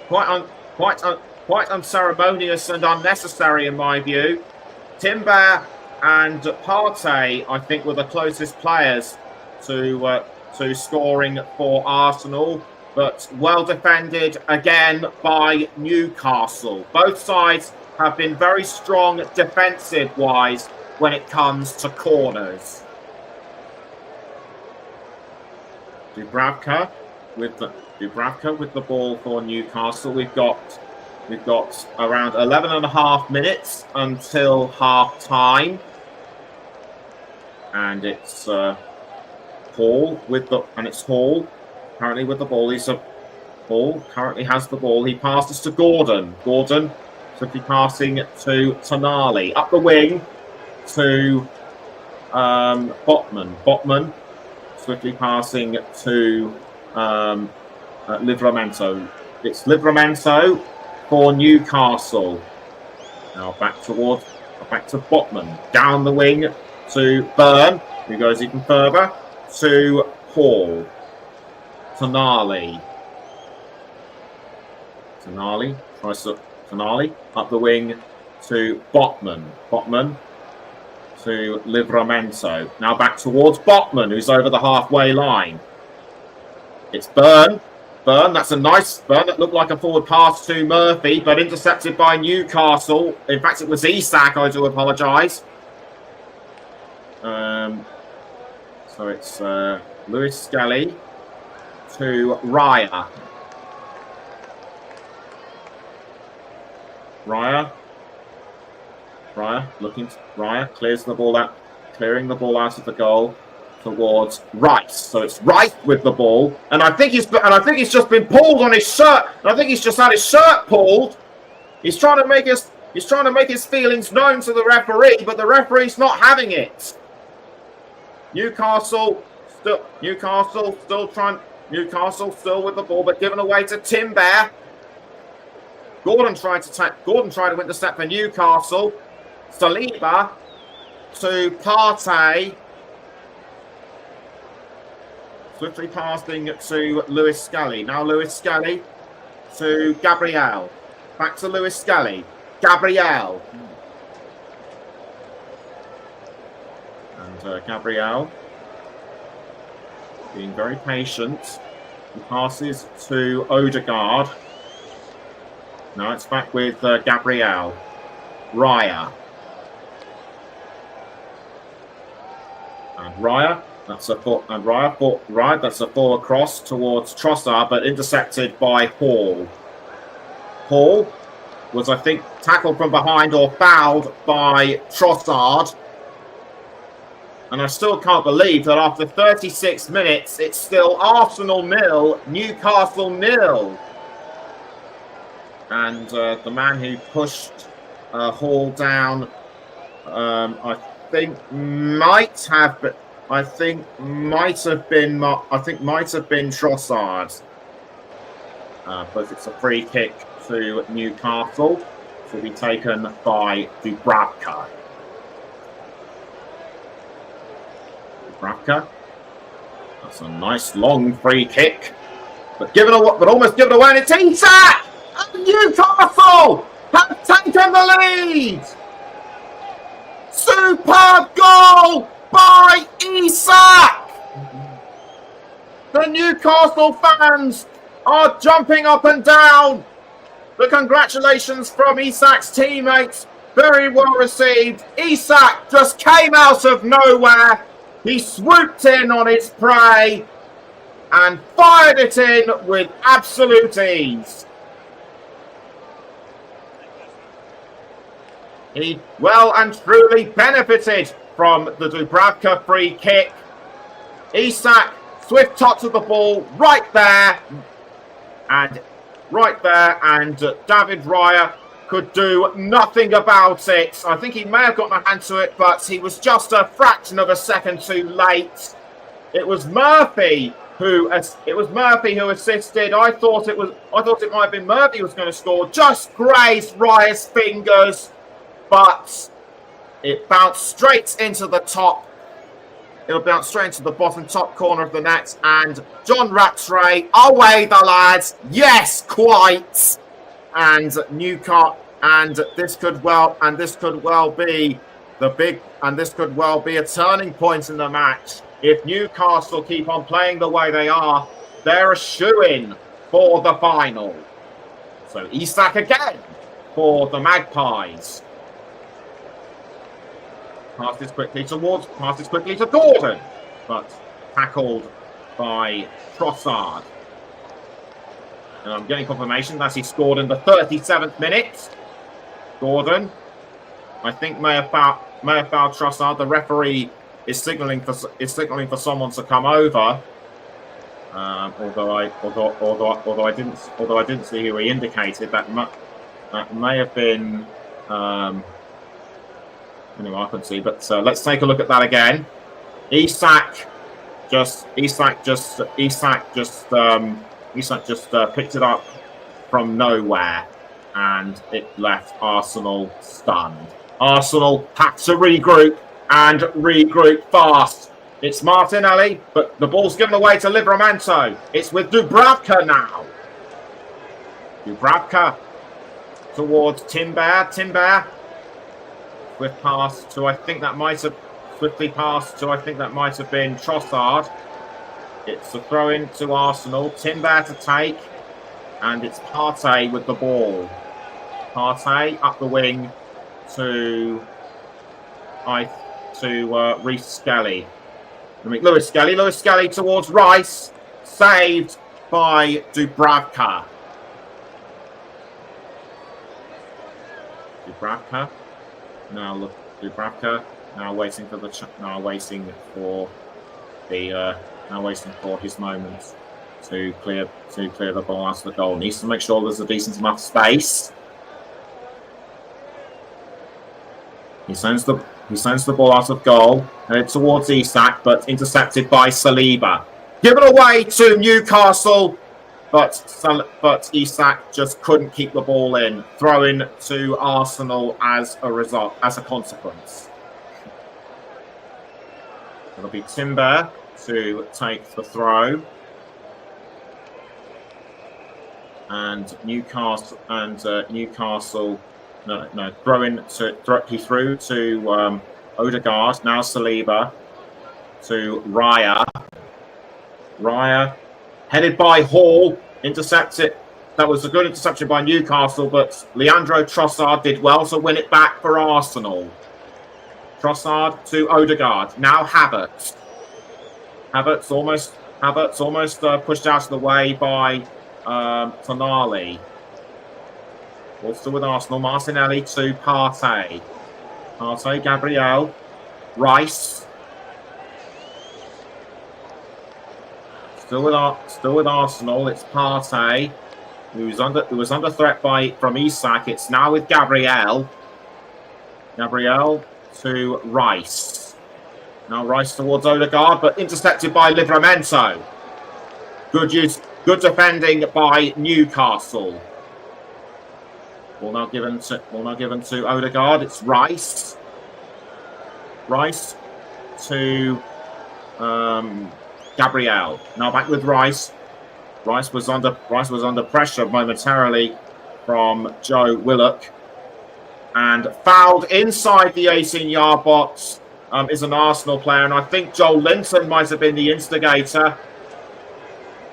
Quite unceremonious and unnecessary in my view. Timber and Partey, I think, were the closest players to scoring for Arsenal, but well defended again by Newcastle. Both sides have been very strong defensive-wise when it comes to corners. Dubravka with the ball for Newcastle. We've got around 11.5 minutes until half time, and it's Hall currently with the ball. Hall currently has the ball. He passes to Gordon. Gordon quickly passing to Tonali. Up the wing to Botman. Botman swiftly passing to Livramento. It's Livramento for Newcastle. Now back to Botman. Down the wing to Burn, who goes even further to Hall. Tonali tries to Tonali up the wing to Botman. Botman to Livramento. Now back towards Botman, who's over the halfway line. It's Byrne. Byrne, that's a nice Byrne. That looked like a forward pass to Murphy, but intercepted by Newcastle. In fact, it was Isak, I do apologise. So it's Lewis Skelly to Raya. Raya clears the ball out, clearing the ball out of the goal towards Rice. So it's Rice with the ball, and I think he's just been pulled on his shirt. And I think he's just had his shirt pulled. He's trying to make his feelings known to the referee, but the referee's not having it. Newcastle still with the ball, but given away to Timber. Gordon trying to intercept for Newcastle. Saliba to Partey. Swiftly passing to Lewis Skelly. Now Lewis Skelly to Gabriel. Back to Lewis Skelly. Gabriel. And Gabriel being very patient. He passes to Odegaard. Now it's back with Gabriel. Raya. And Raya. That's a forward cross towards Trossard, but intercepted by Hall. Hall was, I think, tackled from behind or fouled by Trossard. And I still can't believe that after 36 minutes, it's still Arsenal 0, Newcastle 0. And the man who pushed Hall down, I think might have been Trossard. But it's a free kick to Newcastle to be taken by Dubravka. That's a nice long free kick, but almost given away, and it's Isak! And Newcastle have taken the lead. Superb goal by Isak. The Newcastle fans are jumping up and down. The congratulations from Isak's teammates, very well received. Isak just came out of nowhere. He swooped in on his prey and fired it in with absolute ease. He well and truly benefited from the Dubravka free kick. Isak, swift touch of the ball right there, and David Raya could do nothing about it. I think he may have gotten a hand to it, but he was just a fraction of a second too late. It was Murphy who assisted. I thought it might have been Murphy who was going to score. Just grazed Raya's fingers, but it bounced straight into the top. It'll bounce straight into the bottom top corner of the net, and John Rattray, away the lads, yes, quite. And this could well be a turning point in the match. If Newcastle keep on playing the way they are, they're a shoo-in for the final. So Isak again for the Magpies. Passes quickly to Gordon, but tackled by Trossard. And I'm getting confirmation that he scored in the 37th minute. Gordon, I think may have fouled Trossard. The referee is signalling for someone to come over. Although I didn't see who he indicated. That may have been. Anyway, I couldn't see. But let's take a look at that again. Isak just picked it up from nowhere, and it left Arsenal stunned. Arsenal had to regroup and regroup fast. It's Martinelli, but the ball's given away to Livramento. It's with Dubravka now. Dubravka towards Timber. Timber Swift pass to I think that might have been Trossard. It's a throw in to Arsenal. Timber to take, and it's Partey with the ball. Partey up the wing to Reece Skelly. Lewis Skelly towards Rice, saved by Dubravka. Dubravka now waiting for his moment to clear the ball out of the goal. Needs to make sure there's a decent amount of space. He sends the ball out of goal, headed towards Isak, but intercepted by Saliba. Given away to Newcastle, but Isak just couldn't keep the ball in. Throw in to Arsenal as a consequence. It'll be Timber to take the throw, and Newcastle he threw to Odegaard. Now Saliba to Raya. Raya headed by Hall, intercepted. That was a good interception by Newcastle, but Leandro Trossard did well to win it back for Arsenal. Trossard to Odegaard. Now Havertz. Havertz almost pushed out of the way by Tonali. Ball still with Arsenal. Martinelli to Partey. Gabriel. Rice. Still with Arsenal. It's Partey, who was under threat from Isak. It's now with Gabriel. Gabriel to Rice. Now Rice towards Odegaard, but intercepted by Livramento. Good defending by Newcastle. Ball now given to Odegaard. It's Rice. Rice to Gabriel. Now back with Rice. Rice was under pressure momentarily from Joe Willock, and fouled inside the 18-yard box is an Arsenal player, and I think Joel Linton might have been the instigator.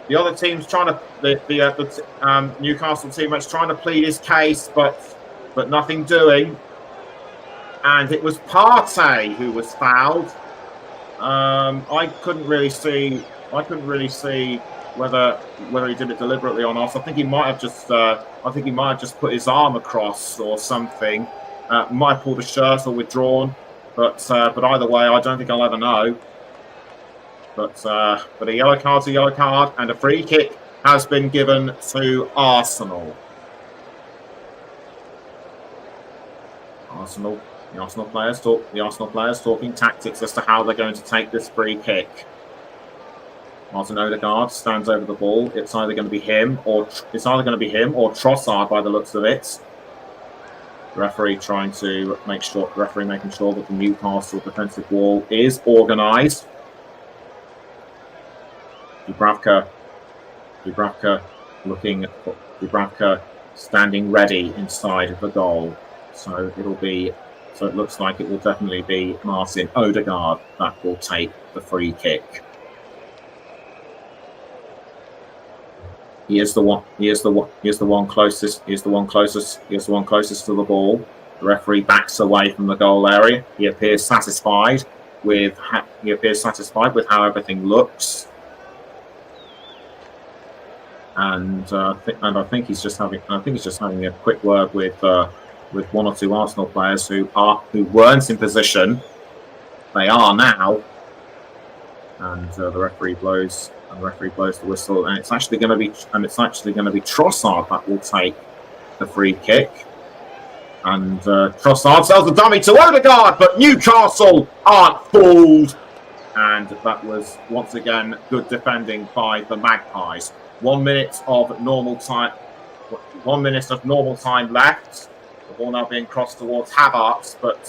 The other team's trying to the Newcastle teammates trying to plead his case, but nothing doing. And it was Partey who was fouled. I couldn't really see whether he did it deliberately or not. I think he might have just put his arm across or something. Might have pulled a shirt or withdrawn, but either way, I don't think I'll ever know. But a yellow card's a yellow card, and a free kick has been given to Arsenal. The Arsenal players talking tactics as to how they're going to take this free kick. Martin Odegaard stands over the ball. It's either going to be him or Trossard by the looks of it. The referee making sure that the Newcastle defensive wall is organised. Dubravka standing ready inside of the goal. So it looks like it will definitely be Martin Odegaard that will take the free kick. He is the one closest to the ball. The referee backs away from the goal area. He appears satisfied with how everything looks. And I think he's just having a quick word with one or two Arsenal players who weren't in position. They are now, and the referee blows the whistle, and it's actually going to be Trossard that will take the free kick. And Trossard sells the dummy to Odegaard, but Newcastle aren't fooled. And that was once again good defending by the Magpies. 1 minute of normal time. 1 minute of normal time left. The ball now being crossed towards Havertz, but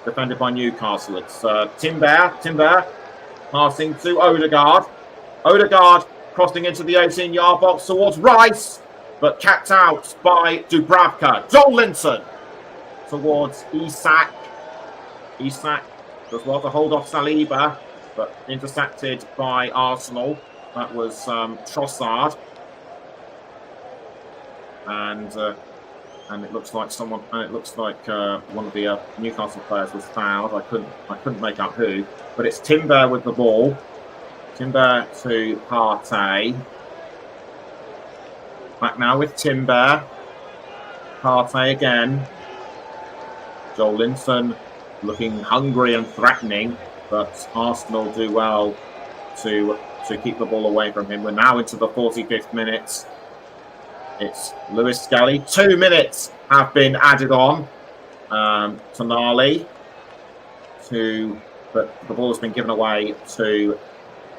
defended by Newcastle. It's Timber passing to Odegaard. Odegaard crossing into the 18-yard box towards Rice, but capped out by Dubravka. Joel Linton towards Isak. Isak does well to hold off Saliba, but intercepted by Arsenal. That was Trossard. And it looks like one of the Newcastle players was fouled. I couldn't make out who, but it's Timber with the ball. Timber to Partey. Back now with Timber. Partey again. Joelinton looking hungry and threatening, but Arsenal do well to keep the ball away from him. We're now into the 45th minute. It's Lewis Skelly. 2 minutes have been added on. Tonali but the ball has been given away to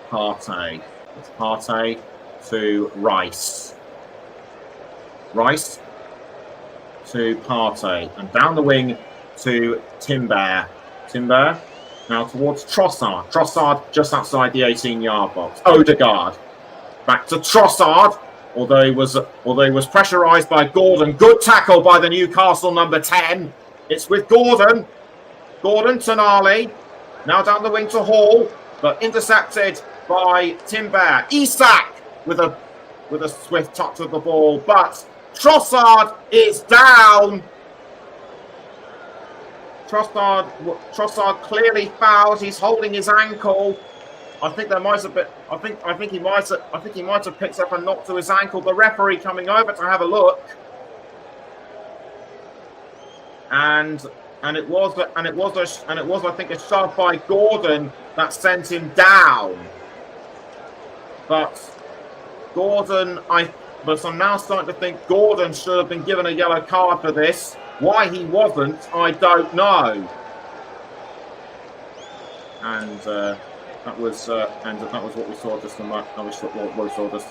Partey. It's Partey to Rice. Rice to Partey. And down the wing to Timber. Timber now towards Trossard. Trossard just outside the 18-yard box. Odegaard. Back to Trossard. Although he was pressurised by Gordon. Good tackle by the Newcastle number 10. It's with Gordon. Gordon, Tonali. Now down the wing to Hall. But intercepted by Timber. Isak with a swift touch of the ball. But Trossard is down. Trossard clearly fouled. He's holding his ankle. I think there might have been. I think he might have picked up a knock to his ankle. The referee coming over to have a look, and it was I think a shove by Gordon that sent him down. But I'm now starting to think Gordon should have been given a yellow card for this. Why he wasn't, I don't know. And that was what we saw just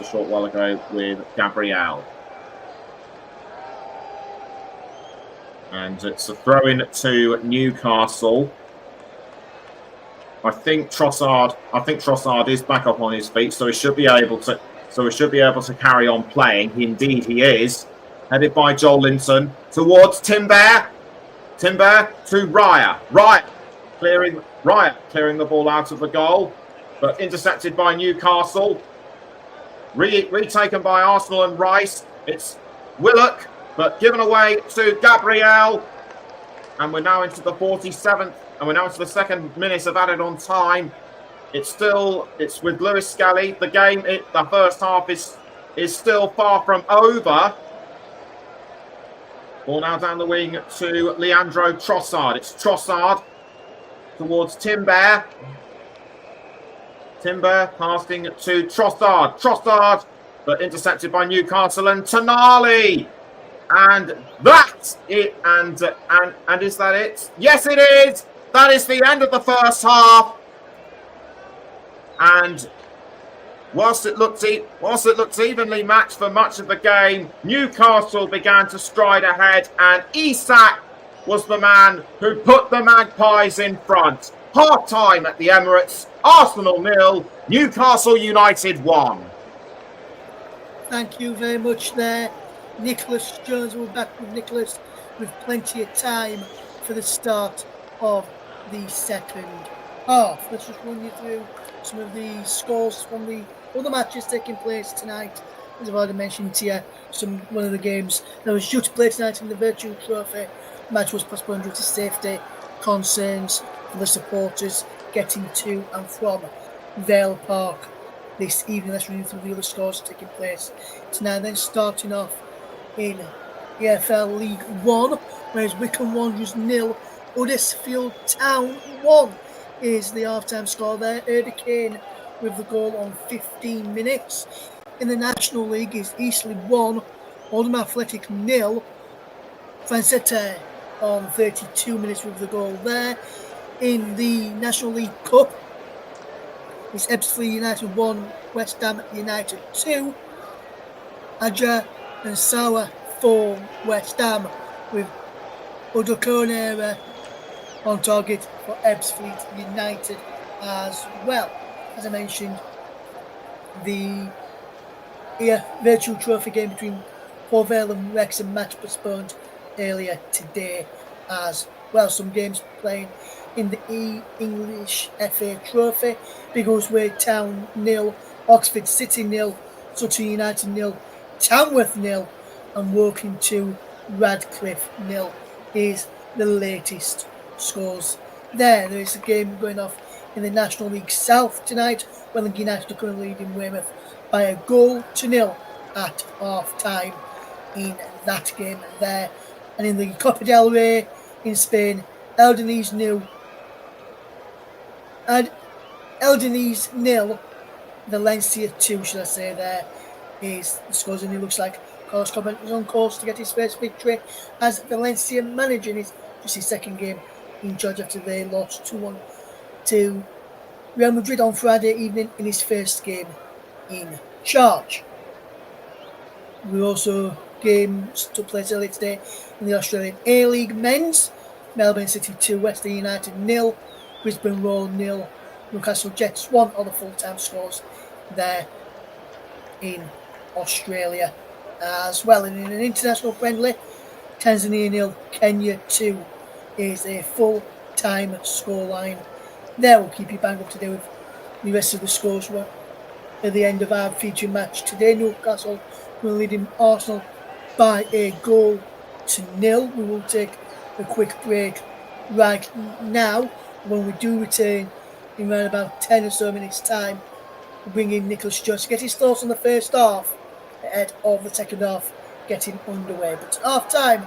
a short while ago with Gabriel. And it's a throw-in to Newcastle. I think Trossard is back up on his feet, so he should be able to carry on playing. Indeed, he is. Headed by Joelinton towards Timber. Timber to Raya. Raya clearing the ball out of the goal, but intercepted by Newcastle. Retaken by Arsenal and Rice. It's Willock, but given away to Gabriel. And we're now into the 47th, and we're now into the second minute of added on time. It's with Lewis Skelly. The first half is still far from over. Ball now down the wing to Leandro Trossard. It's Trossard towards Timber. Timber passing to Trossard. Trossard, but intercepted by Newcastle and Tonali. And that's it. And is that it? Yes, it is. That is the end of the first half. And whilst it looked evenly matched for much of the game, Newcastle began to stride ahead, and Isak was the man who put the Magpies in front. Half time at the Emirates. Arsenal 0, Newcastle United 1. Thank you very much there, Nicholas Jones. We're back with Nicholas with plenty of time for the start of the second half. Let's just run you through some of the scores from the other matches taking place tonight. As I've already mentioned to you, one of the games that was due to play tonight in the Virtue Trophy match was postponed due to safety concerns for the supporters getting to and from Vale Park this evening. Let's run through the other scores taking place tonight. Then starting off in EFL League 1, whereas Wycombe Wanderers 0, Huddersfield Town 1 is the half-time score there. Eddie Kane with the goal on 15 minutes. In the National League is Eastleigh 1, Oldham Athletic 0, Francete on 32 minutes with the goal there. In the National League Cup is Ebbsfleet United 1, West Ham United 2, Aja and Sawa 4, West Ham, with Odokonere on target for Ebbsfleet United as well. As I mentioned, the Virtual Trophy game between Port Vale and Wrexham match postponed earlier today as well. Some games playing in the English FA Trophy. Biggleswade Town 0, Oxford City 0, Sutton United 0, Tamworth 0, and Woking 2, Radcliffe 0 is the latest scores. There is a game going off in the National League South tonight. Wellington United are currently leading Weymouth by a goal to nil at half time in that game there. And in the Copa del Rey in Spain, Eldenese nil, Valencia 2, should I say, there is the scores, and it looks like Carlos Coben is on course to get his first victory as Valencia manager in his second game in charge after they lost 2-1 to Real Madrid on Friday evening in his first game in charge. We also games took place earlier today in the Australian A-League Men's. Melbourne City 2, Western United 0, Brisbane Roar 0, Newcastle Jets 1 are the full-time scores there in Australia as well. And in an international friendly, Tanzania 0, Kenya 2 is a full-time scoreline. There we'll keep you bang up to date with the rest of the scores at the end of our feature match today. Newcastle will lead Arsenal by a goal to nil. We will take a quick break right now. When we do return in around about 10 or so minutes time, we'll bring in Nicholas Jones to get his thoughts on the first half ahead of the second half getting underway. But half time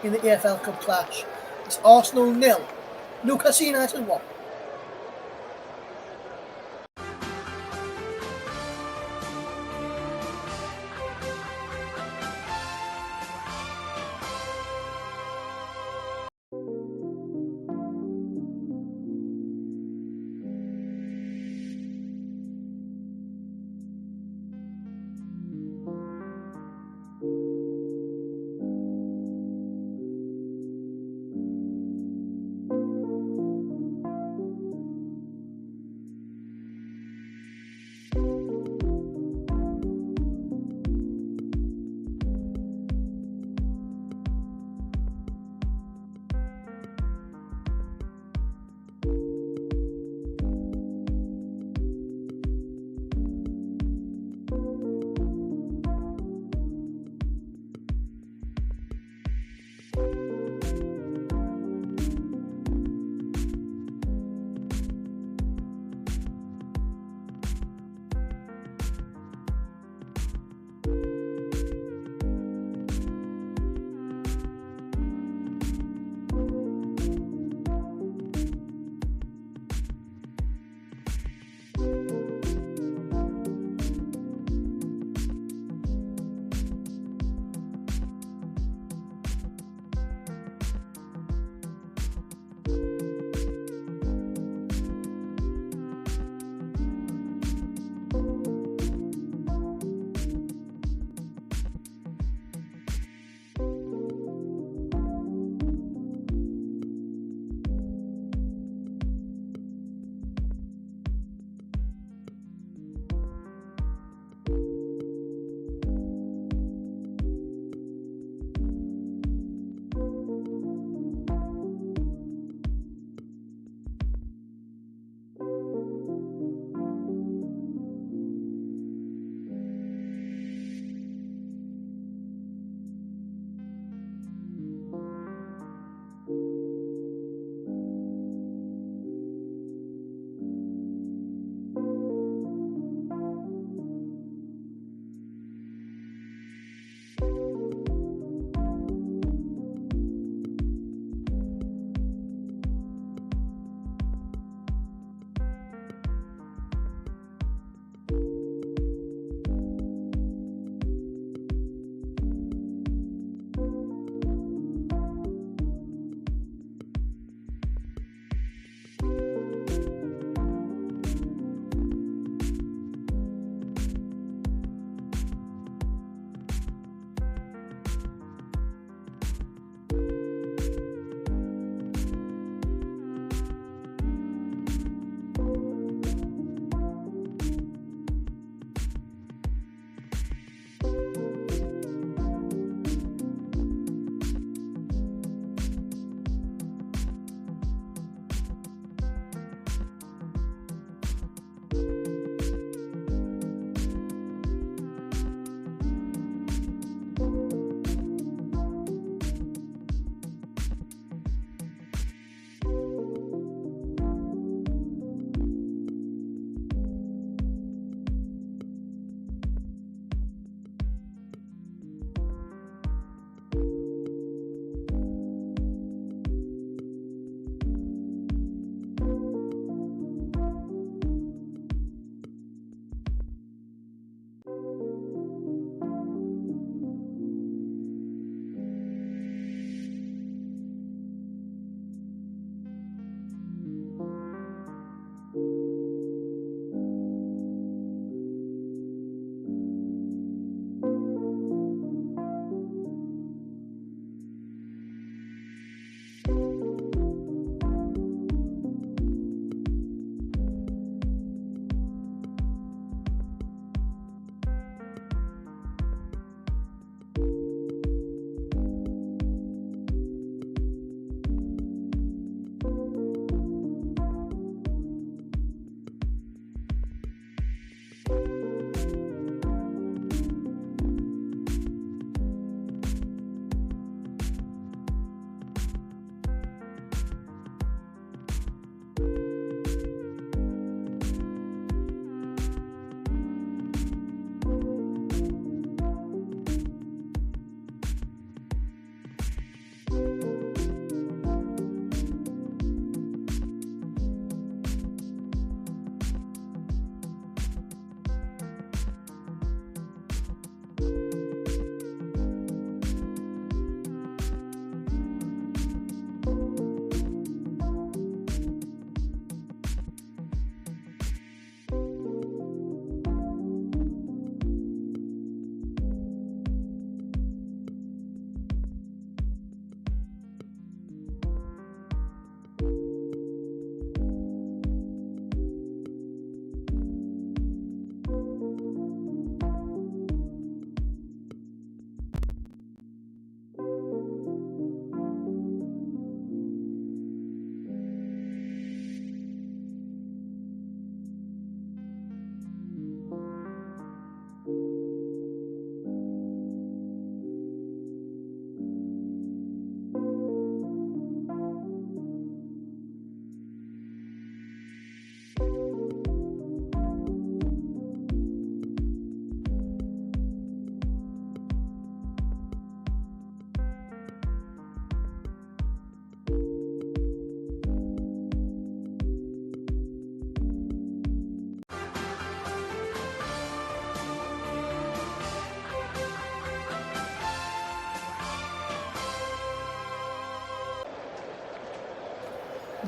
in the EFL Cup clash, it's Arsenal 0, Newcastle United 1.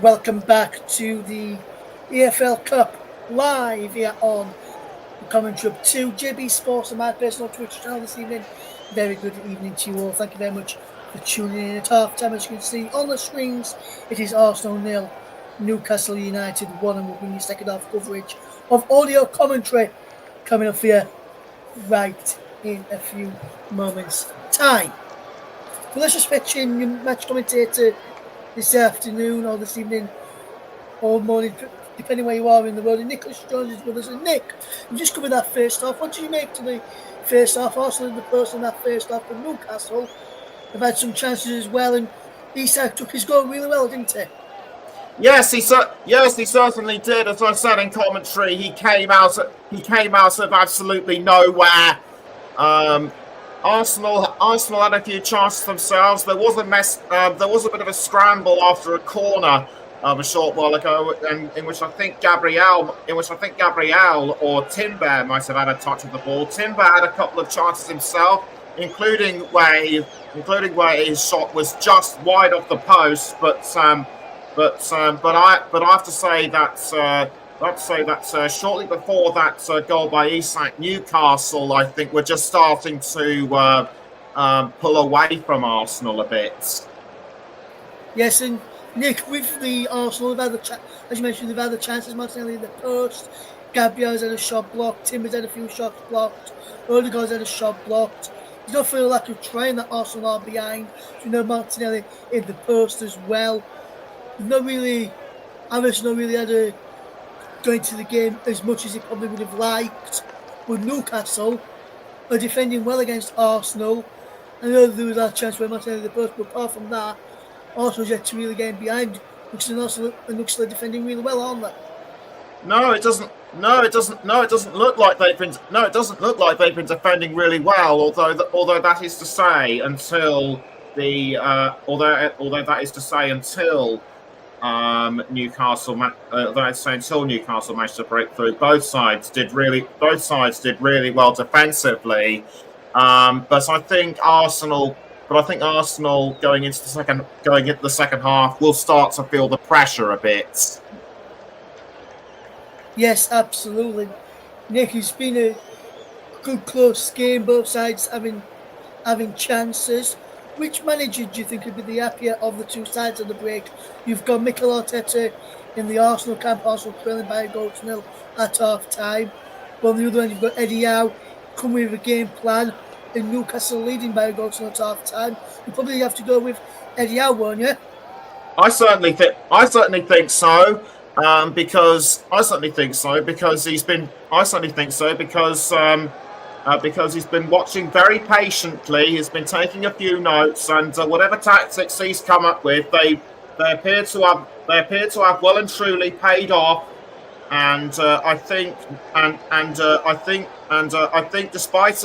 Welcome back to the EFL Cup live here on the commentary of 2 JB Sports and my personal Twitch channel this evening. Very good evening to you all. Thank you very much for tuning in at half time. As you can see on the screens, it is Arsenal 0, Newcastle United 1, and we'll bring you second half coverage of audio commentary coming up here right in a few moments' time. Well, let's just fetch in your match commentator this afternoon or this evening or morning, depending where you are in the world. And Nicholas Jones is with us. And Nick, you just covered that first half. What did you make to the first half? Arsenal in the first in that first half, but Newcastle have had some chances as well, and Isak took his goal really well, didn't he? Yes, he certainly did. As I said in commentary, he came out of absolutely nowhere. Arsenal had a few chances themselves. There was a bit of a scramble after a corner a short while ago, and in which I think Gabriel or Timber might have had a touch of the ball. Timber had a couple of chances himself, including where his shot was just wide off the post. But I have to say that shortly before that goal by Isak, Newcastle, I think, were just starting to pull away from Arsenal a bit. Yes, and Nick, with the Arsenal, as you mentioned, they've had the chances. Martinelli in the post, Gabriel's had a shot blocked, Timber's had a few shots blocked, Odegaard's had a shot blocked. You don't feel like you're trying that Arsenal are behind. You know, Martinelli in the post as well. Harris not really had a go into the game as much as he probably would have liked. But Newcastle are defending well against Arsenal. I know there was that chance where Martinelli in the post, but apart from that, Arsenal's yet to really get behind. Newcastle are defending really well, aren't they? No, it doesn't look like they've been defending really well. Although that is to say until Newcastle managed to break through. Both sides did really well defensively. But I think Arsenal going into the second half will start to feel the pressure a bit. Yes, absolutely. Nick, it's been a good close game, both sides having chances. Which manager do you think would be the happier of the two sides of the break? You've got Mikel Arteta in the Arsenal camp, Arsenal trailing by a goal to nil at half time. But on the other end, you've got Eddie Howe coming with a game plan, and Newcastle leading by a goal to nil at half time. You probably have to go with Eddie Howe, won't you? I certainly think so. Because he's been watching very patiently. He's been taking a few notes, and whatever tactics he's come up with, they appear to have well and truly paid off. And I think despite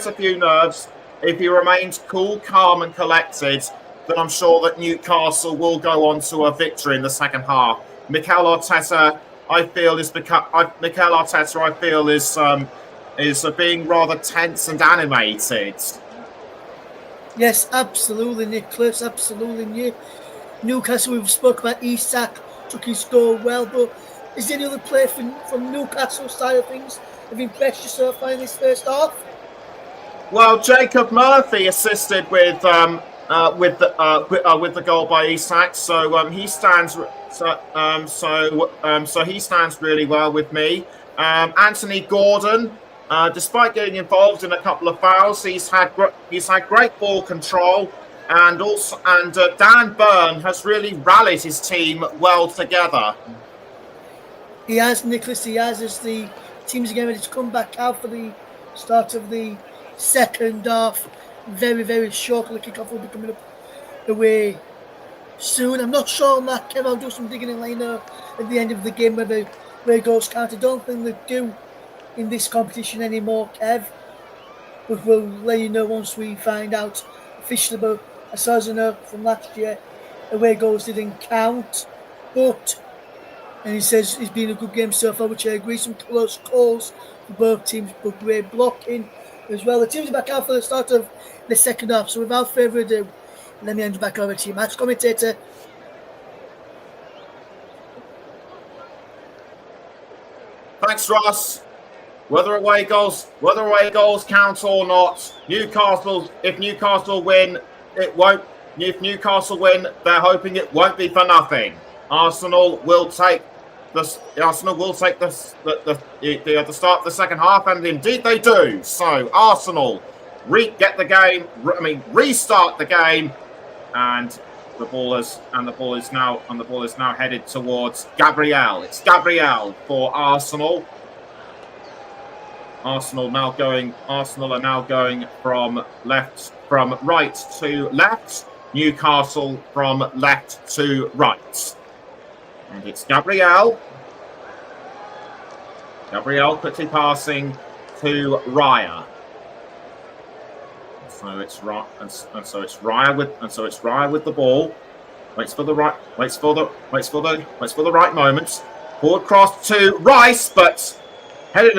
a few nerves, if he remains cool, calm, and collected, then I'm sure that Newcastle will go on to a victory in the second half. Mikel Arteta, I feel, is being rather tense and animated. Yes, absolutely, Nicholas, absolutely. Newcastle, we've spoken about Isak, took his goal well, but is there any other player from Newcastle side of things have impressed you so far in this first half? Well, Jacob Murphy assisted with the goal by Isak, so he stands really well with me. Anthony Gordon, despite getting involved in a couple of fouls, he's had great ball control, and Dan Burn has really rallied his team well together. He has, Nicholas. He has, as the teams are getting ready to come back out for the start of the second half. Very, very shortly, the kickoff will be coming up away soon. I'm not sure on that, Kev. I'll do some digging in later at the end of the game where goals count. I don't think they do in this competition anymore, Kev. But we'll let you know once we find out officially. But as far as I know from last year, away goals didn't count. And he says it's been a good game so far, which I agree. Some close calls for both teams, but great blocking as well. The teams are back out for the start of the second half. So without further ado, let me hand you back over to you, match commentator. Thanks, Ross. Whether away goals count or not, if Newcastle win, it won't. If Newcastle win, they're hoping it won't be for nothing. Arsenal will take the start of the second half, and indeed they do. So Arsenal restart the game, and the ball is now headed towards Gabriel. It's Gabriel for Arsenal. Arsenal are now going from right to left. Newcastle from left to right. And it's Gabriel. Gabriel quickly passing to Raya. So it's Raya with the ball. Waits for the right moment. Forward cross to Rice, but headed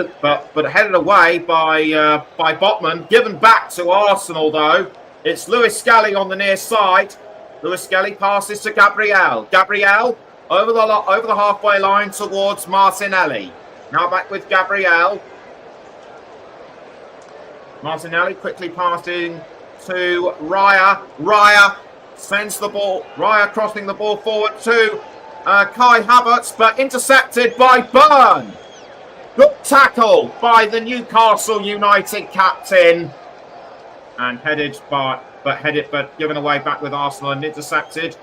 away by Botman. Given back to Arsenal though. It's Lewis Skelly on the near side. Lewis Skelly passes to Gabriel. Gabriel over the halfway line towards Martinelli. Now back with Gabriel. Martinelli quickly passing to Raya. Raya sends the ball. Raya crossing the ball forward to Kai Havertz, but intercepted by Byrne. Good tackle by the Newcastle United captain, and but given away back with Arsenal and intercepted.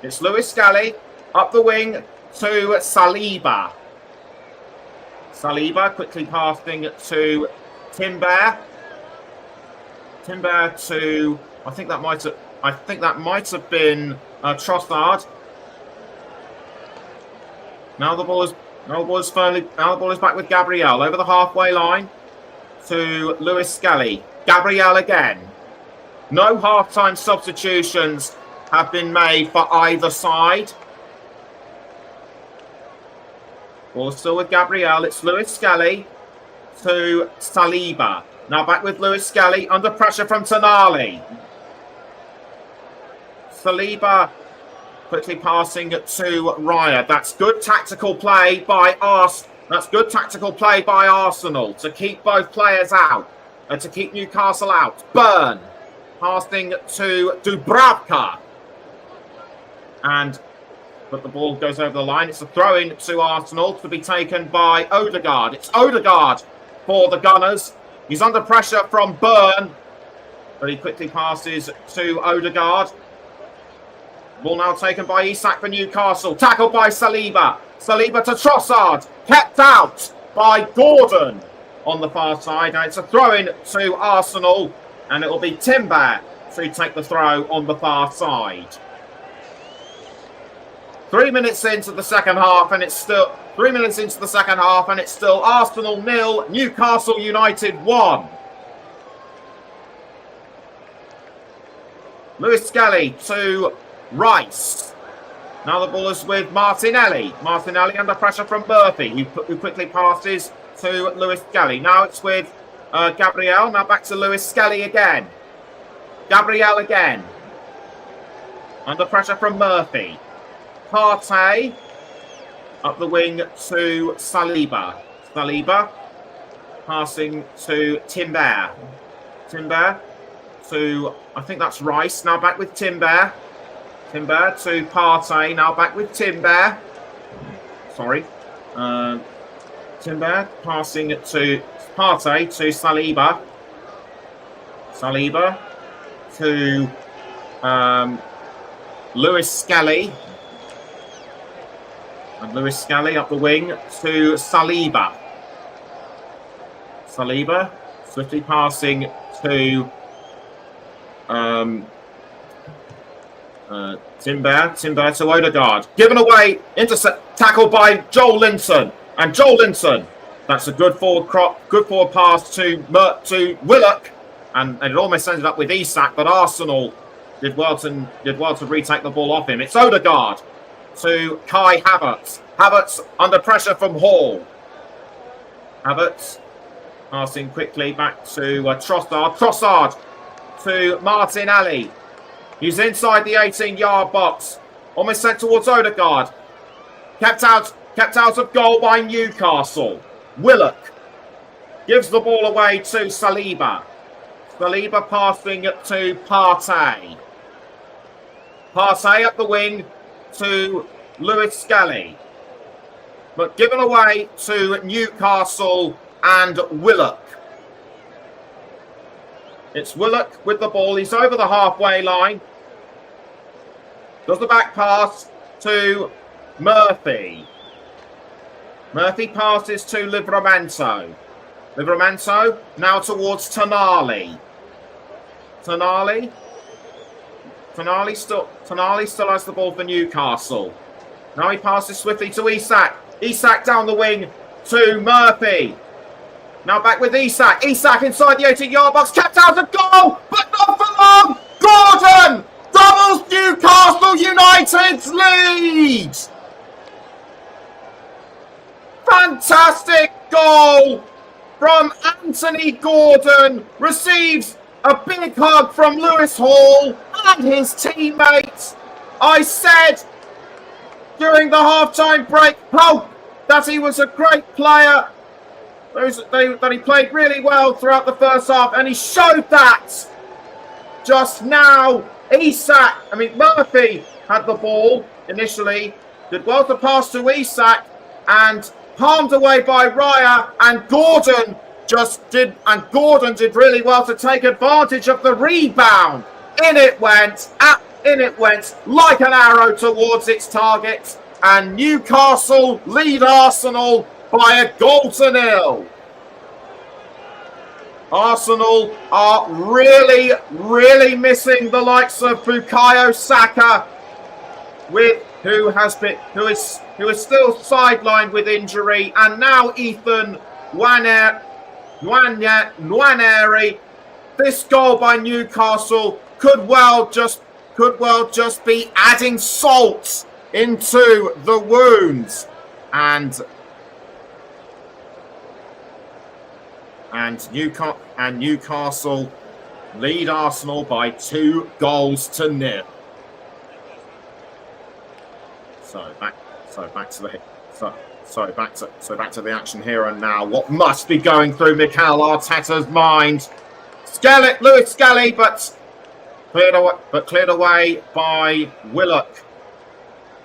It's Lewis Skelly up the wing to Saliba. Saliba quickly passing to Timber. Timber to I think that might have been Trossard. Now the ball is back with Gabriel over the halfway line to Lewis Skelly. Gabriel again. No half-time substitutions have been made for either side. Ball still with Gabriel. It's Lewis Skelly to Saliba. Now back with Lewis Skelly under pressure from Tonali. Saliba quickly passing to Raya. That's good tactical play by Arsenal to keep both players out and to keep Newcastle out. Byrne passing to Dubravka. But the ball goes over the line. It's a throw-in to Arsenal to be taken by Odegaard. It's Odegaard for the Gunners. He's under pressure from Byrne, but he quickly passes to Odegaard. Ball now taken by Isak for Newcastle. Tackled by Saliba. Saliba to Trossard. Kept out by Gordon on the far side. Now it's a throw-in to Arsenal, and it will be Timber to take the throw on the far side. 3 minutes into the second half, and it's still Arsenal 0, Newcastle United 1. Lewis Skelly to Rice. Now the ball is with Martinelli. Martinelli under pressure from Murphy, who quickly passes to Lewis Skelly. Now it's with Gabriel. Now back to Lewis Skelly again. Gabriel again. Under pressure from Murphy. Partey up the wing to Saliba. Saliba passing to Timber. Timber to, I think that's Rice. Now back with Timber. Timber to Partey. Now back with Timber. Sorry. Timber passing to Partey to Saliba. Saliba to Lewis Skelly. And Lewis Skelly up the wing to Saliba. Saliba swiftly passing to Timber to Odegaard. Given away, intercept, tackle by Joel Linton. And Joel Linton, that's a good forward pass to Willock. And it almost ended up with Isak, but Arsenal did well to retake the ball off him. It's Odegaard to Kai Havertz. Havertz under pressure from Hall. Havertz passing quickly back to Trossard. Trossard to Martinelli. He's inside the 18-yard box. Almost sent towards Odegaard. Kept out kept out of goal by Newcastle. Willock gives the ball away to Saliba. Saliba passing to Partey. Partey up the wing to Lewis Skelly. But given away to Newcastle and Willock. It's Willock with the ball. He's over the halfway line. Does the back pass to Murphy. Murphy passes to Livramento. Livramento now towards Tonali. Tonali still has the ball for Newcastle. Now he passes swiftly to Isak. Isak down the wing to Murphy. Now back with Isak. Isak inside the 18-yard box. Kept out of goal, but not for long. Gordon doubles Newcastle United's lead. Fantastic goal from Anthony Gordon. Receives a big hug from Lewis Hall and his teammates. I said during the half-time break that he was a great player. That he played really well throughout the first half, and he showed that just now. Murphy had the ball initially, did well to pass to Isak, and palmed away by Raya, and Gordon did really well to take advantage of the rebound. In it went like an arrow towards its target, and Newcastle lead Arsenal by a goal to nil. Arsenal are really, really missing the likes of Bukayo Saka, who is still sidelined with injury, and now Ethan Nwaneri. This goal by Newcastle could well just be adding salt into the wounds, and Newcastle lead Arsenal by 2 goals to nil. Back to the action here and now. What must be going through Mikel Arteta's mind? Lewis Skelly, but cleared away by Willock,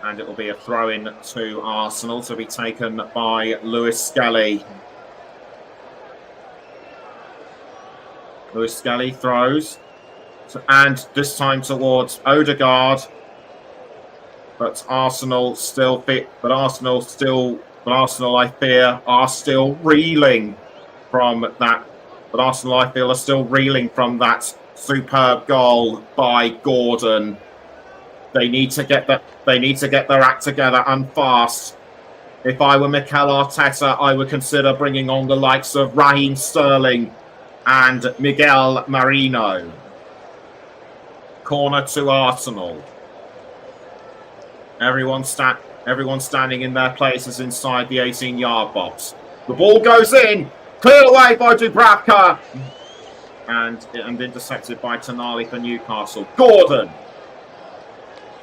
and it will be a throw-in to Arsenal to be taken by Lewis Skelly. Lewis Skelly throws, and this time towards Odegaard. But Arsenal, I fear, are still reeling from that. But Arsenal, I feel, are still reeling from that superb goal by Gordon. They need to get their act together, and fast. If I were Mikel Arteta, I would consider bringing on the likes of Raheem Sterling and Miguel Marino. Corner to Arsenal. Everyone standing in their places inside the 18-yard box. The ball goes in, cleared away by Dubravka, and intercepted by Tonali for Newcastle. Gordon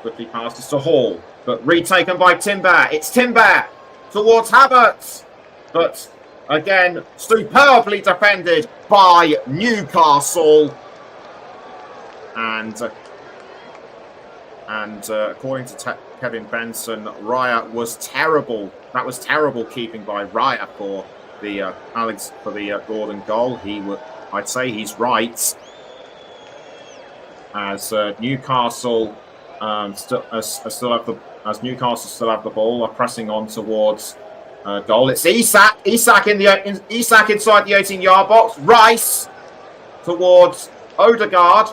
quickly passes to Hall, but retaken by Timber. It's Timber towards Havertz, but again superbly defended by Newcastle. And according to Kevin Benson, Raya was terrible. That was terrible keeping by Raya for the Gordon goal. I'd say he's right. As Newcastle still have the ball, are pressing on towards goal. It's Isak inside the 18-yard box. Rice towards Odegaard.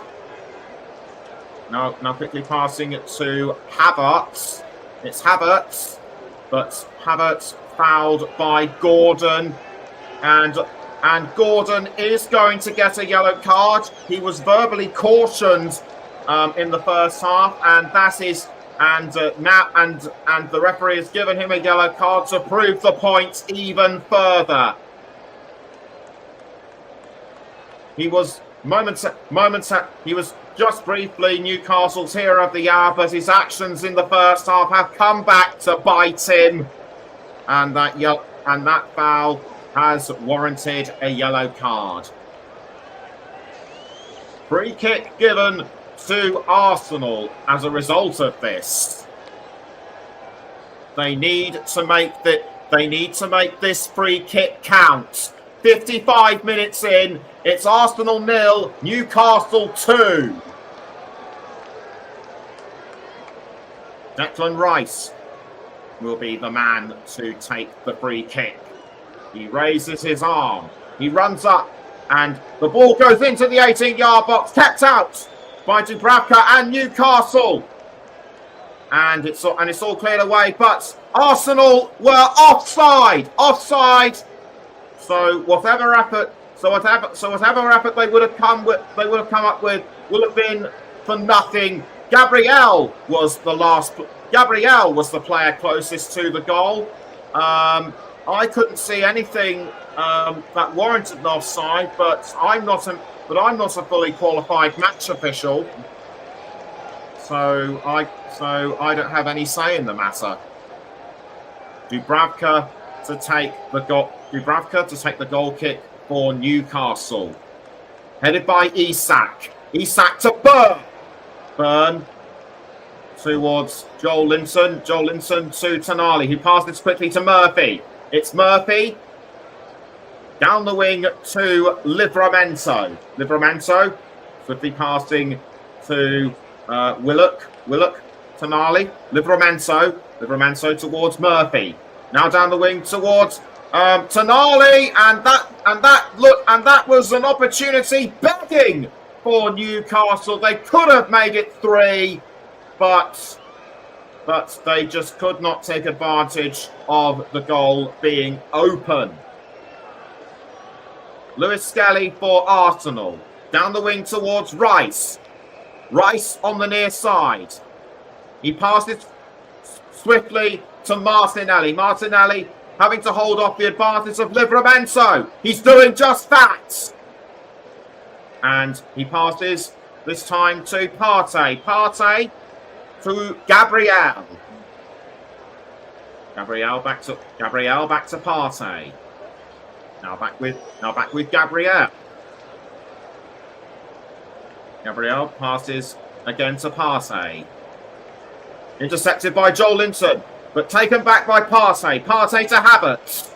Now quickly passing it to Havertz. It's Havertz, but Havertz fouled by Gordon, and Gordon is going to get a yellow card. He was verbally cautioned in the first half, and the referee has given him a yellow card to prove the point even further. He was he was just briefly Newcastle's hero of the hour, but his actions in the first half have come back to bite him. and that foul has warranted a yellow card. Free kick given to Arsenal as a result of this. They need to make this free kick count. 55 minutes in, it's Arsenal 0, Newcastle 2. Declan Rice will be the man to take the free kick. He raises his arm. He runs up, and the ball goes into the 18-yard box, kept out by Dubravka and Newcastle. And it's all cleared away, but Arsenal were offside. So whatever effort they would have come up with will have been for nothing. Gabriel was the player closest to the goal. I couldn't see anything that warranted an offside, but I'm not a fully qualified match official, so I don't have any say in the matter. Dubravka to take the goal kick for Newcastle, headed by Isak. Isak to Burn towards Joel Linton. Joel Linton to Tonali, who passes quickly to Murphy. It's Murphy down the wing to Livramento. Livramento swiftly passing to Willock. Tonali. Livramento towards Murphy. Now down the wing towards Tonali, and that was an opportunity begging for Newcastle. They could have made it 3, but they just could not take advantage of the goal being open. Lewis Skelly for Arsenal. Down the wing towards Rice. Rice on the near side. He passes swiftly to Martinelli. Martinelli having to hold off the advantage of Livramento. He's doing just that. And he passes this time to Partey. Partey to Gabriel. Gabriel back to Partey. Now back with Gabriel. Gabriel passes again to Partey. Intercepted by Joel Linton, but taken back by Partey. Partey to Havertz.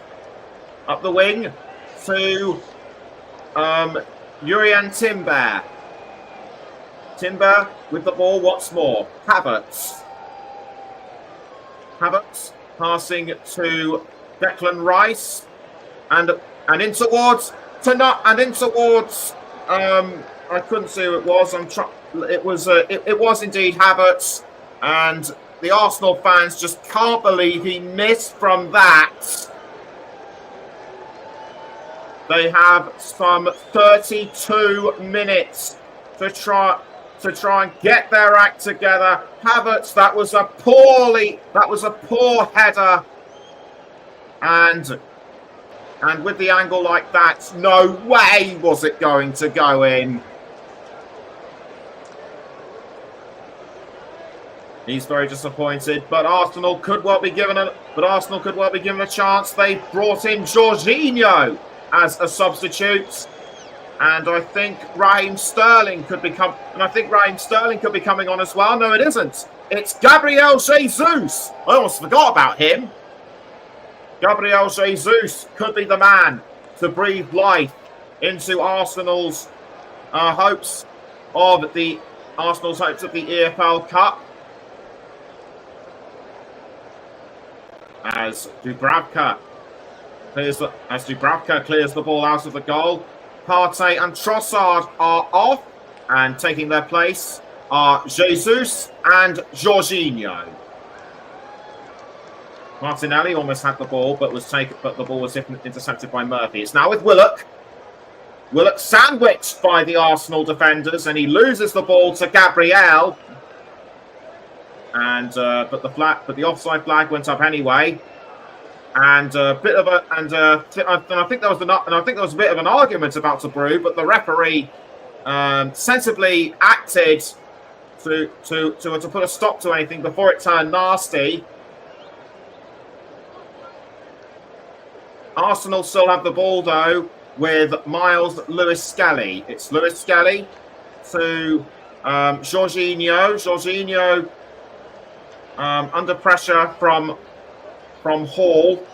Up the wing to Urian Timber. Timber with the ball once more. Havertz passing to Declan Rice, and in towards I couldn't see who it was. It was indeed Havertz, and the Arsenal fans just can't believe he missed from that. They have some 32 minutes to try and get their act together. Havertz, that was a poor header, and with the angle like that, no way was it going to go in. He's very disappointed, but Arsenal could well be given a chance. They brought in Jorginho as a substitute, and I think Raheem Sterling could be coming on as well. No, it isn't. It's Gabriel Jesus. I almost forgot about him. Gabriel Jesus could be the man to breathe life into Arsenal's hopes of the EFL Cup. As Dubravka clears the ball out of the goal, Partey and Trossard are off, and taking their place are Jesus and Jorginho. Martinelli almost had the ball, but the ball was intercepted by Murphy. It's now with Willock. Willock sandwiched by the Arsenal defenders, and he loses the ball to Gabriel. And but the offside flag went up anyway, and I think there was a bit of an argument about to brew, but the referee sensibly acted to put a stop to anything before it turned nasty. Arsenal still have the ball though with Miles Lewis-Skelly. It's Lewis-Skelly to Jorginho. Jorginho under pressure from Hall.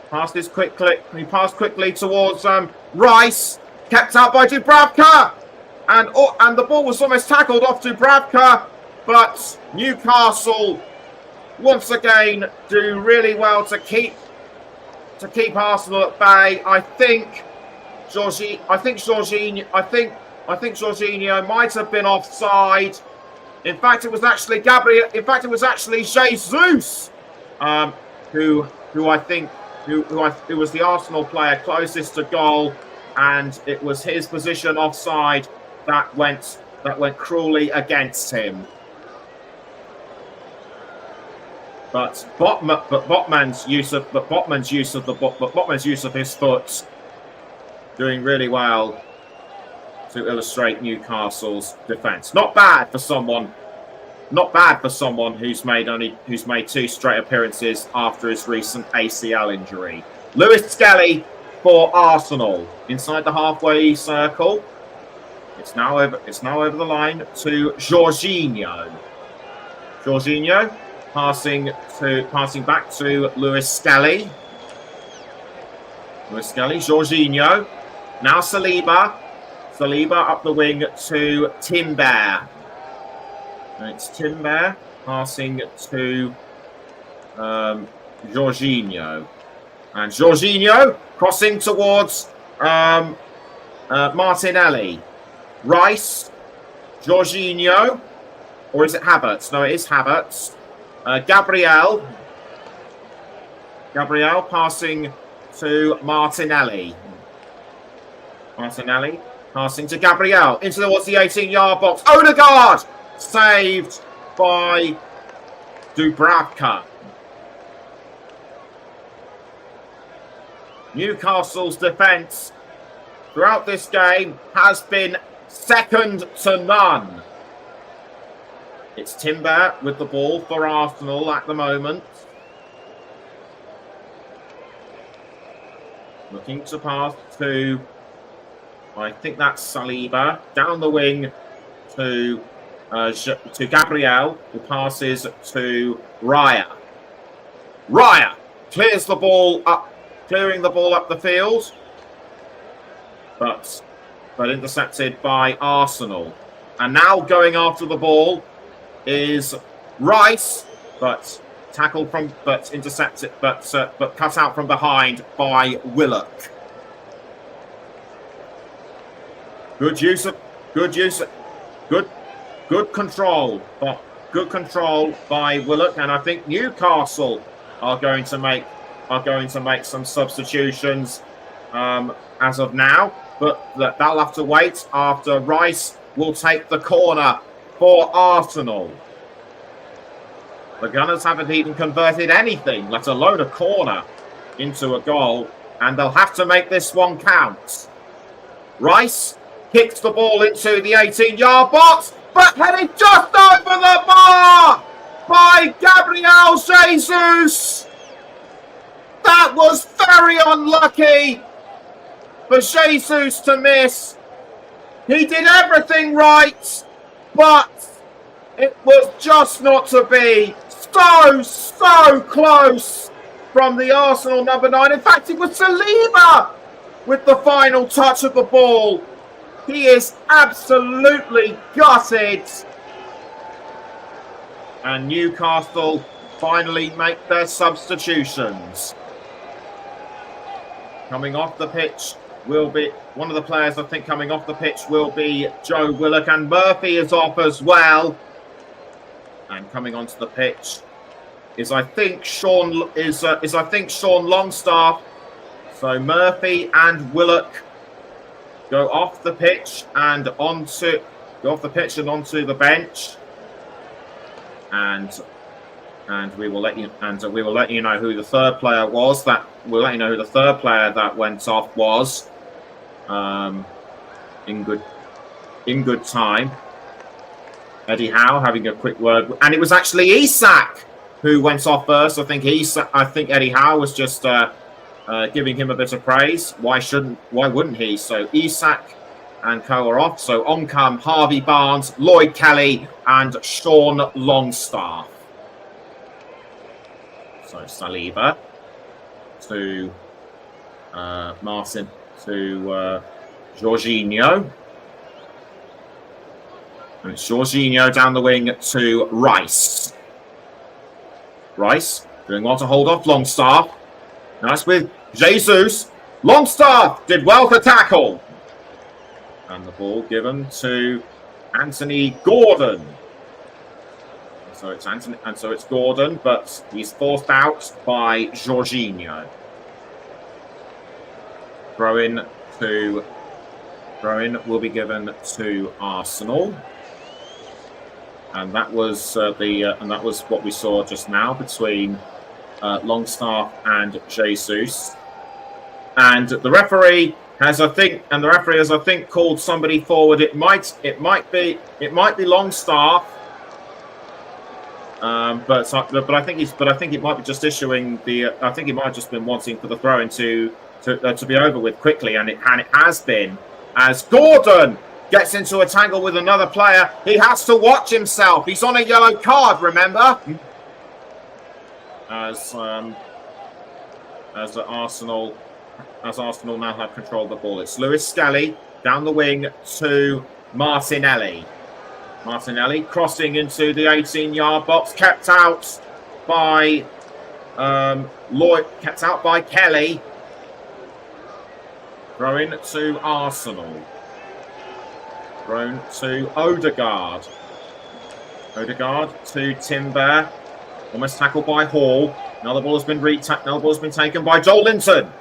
Passes quickly. He passed quickly towards Rice. Kept out by Dubravka. And the ball was almost tackled off Dubravka. But Newcastle once again do really well to keep Arsenal at bay. I think Jorginho might have been offside. In fact, it was actually Gabriel. In fact, it was actually Jesus, who was the Arsenal player closest to goal, and it was his position offside that went cruelly against him. But Botman's use of his foot doing really well to illustrate Newcastle's defence. Not bad for someone who's made 2 straight appearances after his recent ACL injury. Lewis-Skelly for Arsenal inside the halfway circle. It's now over the line to Jorginho. Jorginho passing back to Lewis-Skelly. Jorginho. Now Saliba. Saliba up the wing to Timber. And it's Timber passing to Jorginho. And Jorginho crossing towards Martinelli. Rice. Jorginho. Or is it Havertz? No, it is Havertz. Gabriel passing to Martinelli. Martinelli passing to Gabriel into towards the 18-yard box. Odegaard saved by Dubravka. Newcastle's defence throughout this game has been second to none. It's Timber with the ball for Arsenal at the moment. Looking to pass to, I think that's Saliba. Down the wing to Gabriel, who passes to Raya. Raya clears the ball up, clearing the ball up the field. But intercepted by Arsenal. And now going after the ball is Rice, but intercepted, but cut out from behind by Willock. Good control by Willock, and I think Newcastle are going to make some substitutions as of now, but that'll have to wait after Rice will take the corner for Arsenal. The Gunners haven't even converted anything, let alone a corner, into a goal, and they'll have to make this one count. Rice kicks the ball into the 18-yard box, but headed just over the bar by Gabriel Jesus. That was very unlucky for Jesus to miss. He did everything right, but it was just not to be. So close from the Arsenal number 9. In fact, it was Saliba with the final touch of the ball. He is absolutely gutted. And Newcastle finally make their substitutions. Coming off the pitch will be one of the players, I think, coming off the pitch will be Joe Willock, and Murphy is off as well. And coming onto the pitch is I think Sean Longstaff. So Murphy and Willock go off the pitch and onto the bench. And we will let you know who the third player was. That went off was in good time. Eddie Howe having a quick word, and it was actually Isak who went off first. I think Eddie Howe was just giving him a bit of praise. Why wouldn't he? So Isak and co are off. So on come Harvey Barnes, Lloyd Kelly, and Sean Longstaff. So Saliba to Martin to Jorginho. And it's Jorginho down the wing to Rice. Rice doing well to hold off Longstaff. Nice with Jesus. Longstaff did well to tackle. And the ball given to Anthony Gordon. So it's Gordon, but he's forced out by Jorginho. Throw-in will be given to Arsenal. And that was what we saw just now between Longstaff and Jesus. And the referee has, I think, called somebody forward. It might be Longstaff. But I think it might be just issuing the. I think he might have just been wanting for the throw-in to be over with quickly, and it has been, as Gordon gets into a tangle with another player. He has to watch himself. He's on a yellow card, remember? As Arsenal now have control of the ball. It's Lewis Skelly down the wing to Martinelli. Martinelli crossing into the 18-yard box, kept out by Kelly. Throw in to Arsenal. Thrown to Odegaard. Odegaard to Timber. Almost tackled by Hall. Now the ball has been taken by Joel Linton.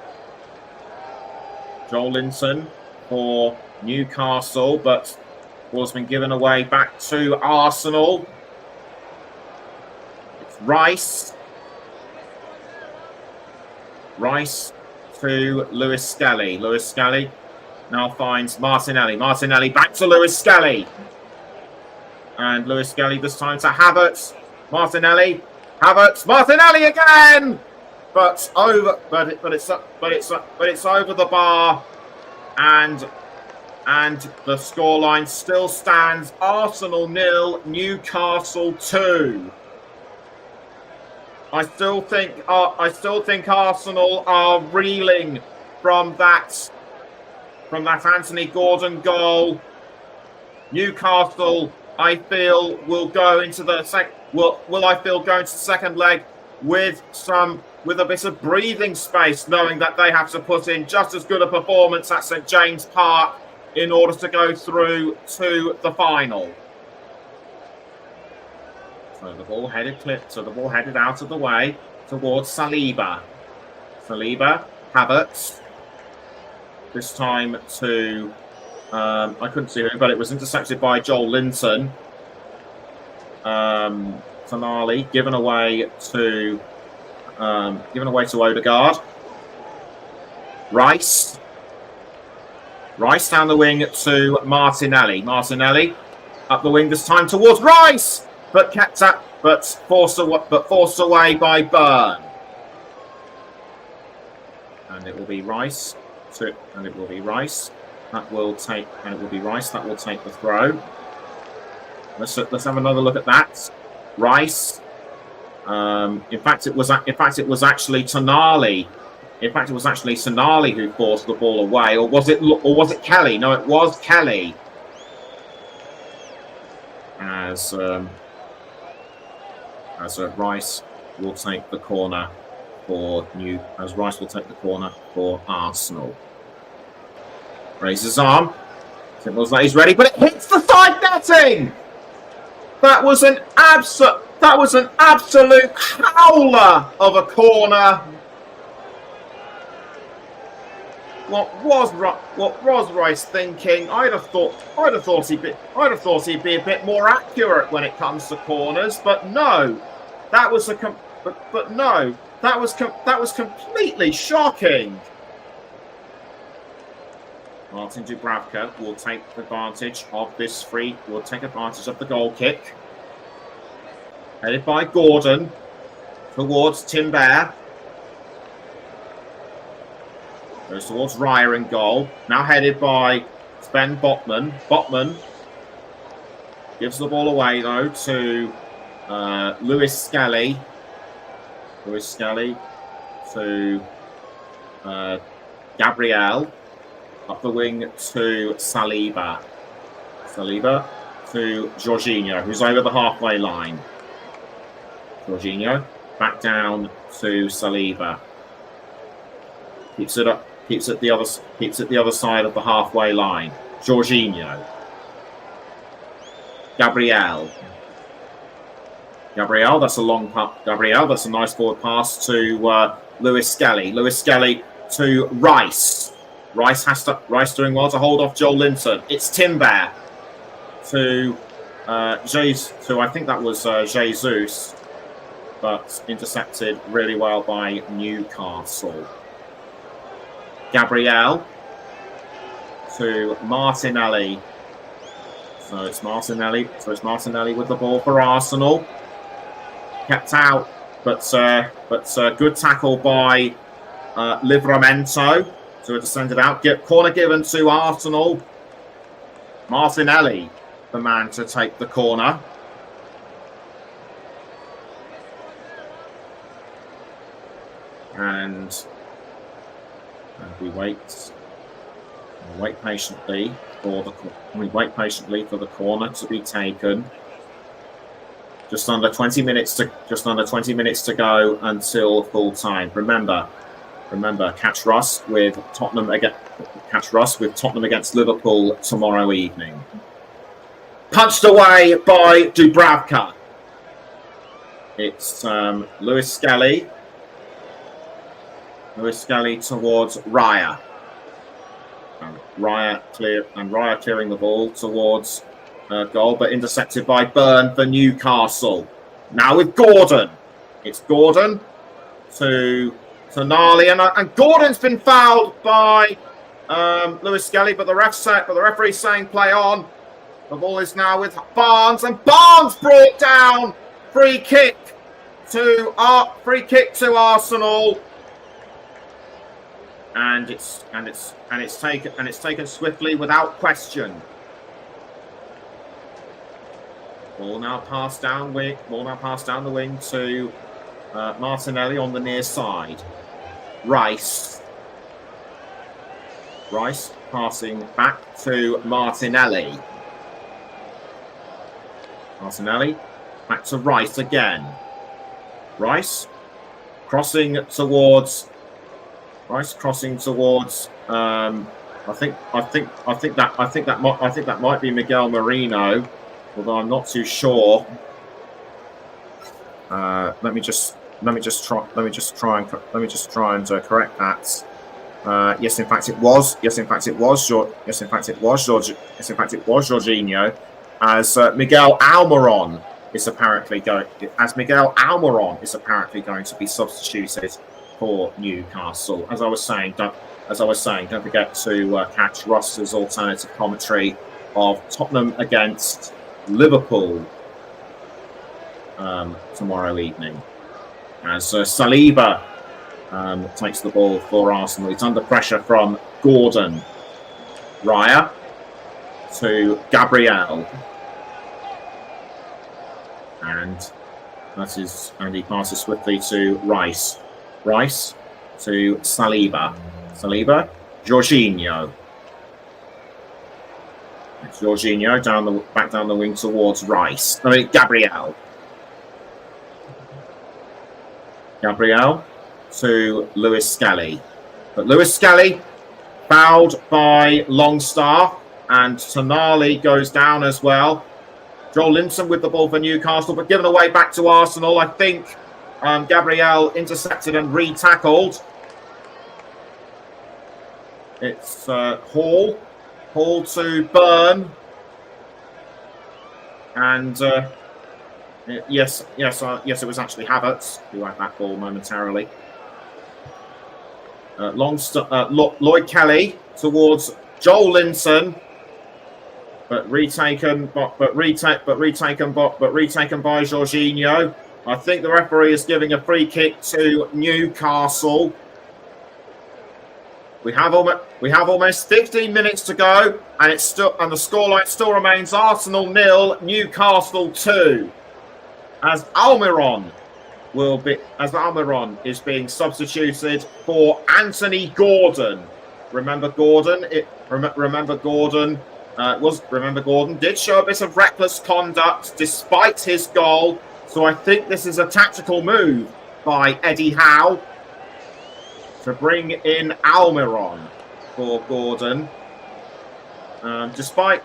Joel Linton for Newcastle, but ball's been given away back to Arsenal. It's Rice. Rice to Lewis Skelly. Lewis Skelly now finds Martinelli. Martinelli back to Lewis Skelly. And Lewis Skelly this time to Havertz. Martinelli again! But it's over the bar, and the scoreline still stands: Arsenal 0, Newcastle 2. I still think Arsenal are reeling from that Anthony Gordon goal. Newcastle, I feel, will go into the second leg with a bit of breathing space, knowing that they have to put in just as good a performance at St James Park in order to go through to the final. So the ball headed out of the way towards Saliba. Saliba, Havertz. This time to I couldn't see who, but it was intercepted by Joel Linton. Tonali given away to Odegaard. Rice down the wing to Martinelli. Martinelli up the wing this time towards Rice, but forced away by Byrne. And it will be Rice. That will take the throw. Let's have another look at that. Rice. In fact, it was actually Tonali. In fact, it was actually Tonali who forced the ball away, or was it Kelly? No, it was Kelly. As Rice will take the corner for Arsenal. Raises his arm. Signals that he's ready, but it hits the side netting. That was an absolute howler of a corner. What was Rice thinking? I'd have thought he'd be a bit more accurate when it comes to corners, but no, that was completely shocking. Martin Dubravka will take advantage of this free. Will take advantage of the goal kick. Headed by Gordon towards Timber. Goes towards Raya in goal. Now headed by Sven Botman. Botman gives the ball away, though, to Lewis Skelly. Lewis Skelly to Gabriel. Up the wing to Saliba. Saliba to Jorginho, who's over the halfway line. Jorginho back down to Saliba. Keeps it up. Keeps it the other side of the halfway line. Jorginho. Gabriel, that's a long pass. Gabriel, that's a nice forward pass to Lewis Skelly. Lewis Skelly to Rice. Rice doing well to hold off Joel Linton. It's Timber to I think that was Jesus, but intercepted really well by Newcastle. Gabriel to Martinelli. So it's Martinelli with the ball for Arsenal. Kept out, but good tackle by Livramento. So it descended out. Corner given to Arsenal. Martinelli, the man to take the corner. And we wait patiently for the corner to be taken. Just under 20 minutes to go until full time. Remember, catch Russ with Tottenham against Liverpool tomorrow evening. Punched away by Dubravka. It's Lewis Skelly. Lewis Skelly towards Raya. Raya clearing the ball towards goal, but intercepted by Byrne for Newcastle. Now with Gordon. It's Gordon to Tonali, and Gordon's been fouled by Lewis Skelly, but the referee's saying play on. The ball is now with Barnes, and Barnes brought down. Free kick to Arsenal. And it's taken swiftly without question. Ball now passed down the wing to Martinelli on the near side. Rice passing back to Martinelli. Martinelli back to Rice again. Rice crossing towards. I think that might be Miguel Merino, although I'm not too sure. Let me just try and correct that. Yes, in fact it was Jorginho, as Miguel Almiron is apparently going to be substituted for Newcastle. As I was saying, don't forget to catch Russ's alternative commentary of Tottenham against Liverpool tomorrow evening. As Saliba takes the ball for Arsenal. It's under pressure from Gordon. Raya to Gabriel. And he passes swiftly to Rice. Rice to Saliba. Saliba, Jorginho. It's Jorginho back down the wing towards Rice. Gabriel. Gabriel to Lewis Skelly. But Lewis Skelly fouled by Longstaff, and Tonali goes down as well. Joel Linton with the ball for Newcastle, but given away back to Arsenal. I think Gabriel intercepted and re-tackled. It's Hall to Byrne. And yes, it was actually Havertz who had that ball momentarily. Lloyd Kelly towards Joel Linton, but retaken by Jorginho. I think the referee is giving a free kick to Newcastle. We have almost 15 minutes to go, and the scoreline still remains Arsenal 0, Newcastle 2. As Almiron is being substituted for Anthony Gordon. Remember Gordon did show a bit of reckless conduct despite his goal. So I think this is a tactical move by Eddie Howe to bring in Almiron for Gordon. Despite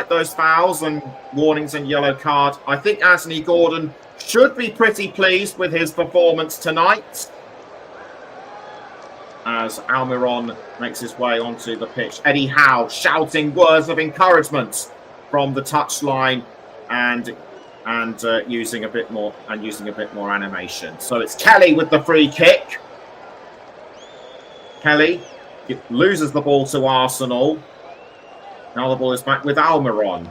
those fouls and warnings and yellow card, I think Anthony Gordon should be pretty pleased with his performance tonight. As Almiron makes his way onto the pitch, Eddie Howe shouting words of encouragement from the touchline and using a bit more animation. So it's Kelly with the free kick. Kelly loses the ball to Arsenal. Now the ball is back with Almiron.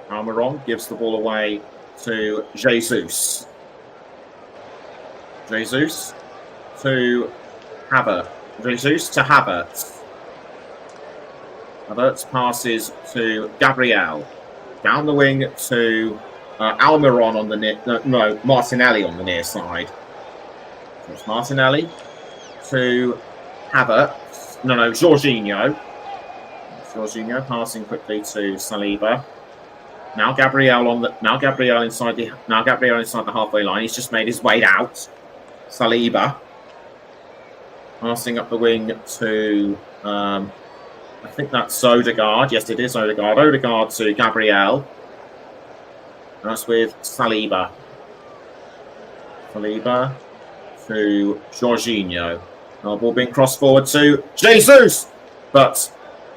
Almiron gives the ball away to Jesus. Jesus to Havertz. Jesus to Havertz. Havertz passes to Gabriel. Down the wing to Almiron on the Martinelli on the near side. So it's Martinelli to Havertz. Jorginho. Jorginho passing quickly to Saliba. Now Gabriel inside the halfway line. He's just made his way out. Saliba passing up the wing to I think that's Odegaard. Yes, it is Odegaard. Odegaard to Gabriel. That's with Saliba. Saliba to Jorginho. Now ball being crossed forward to Jesus, but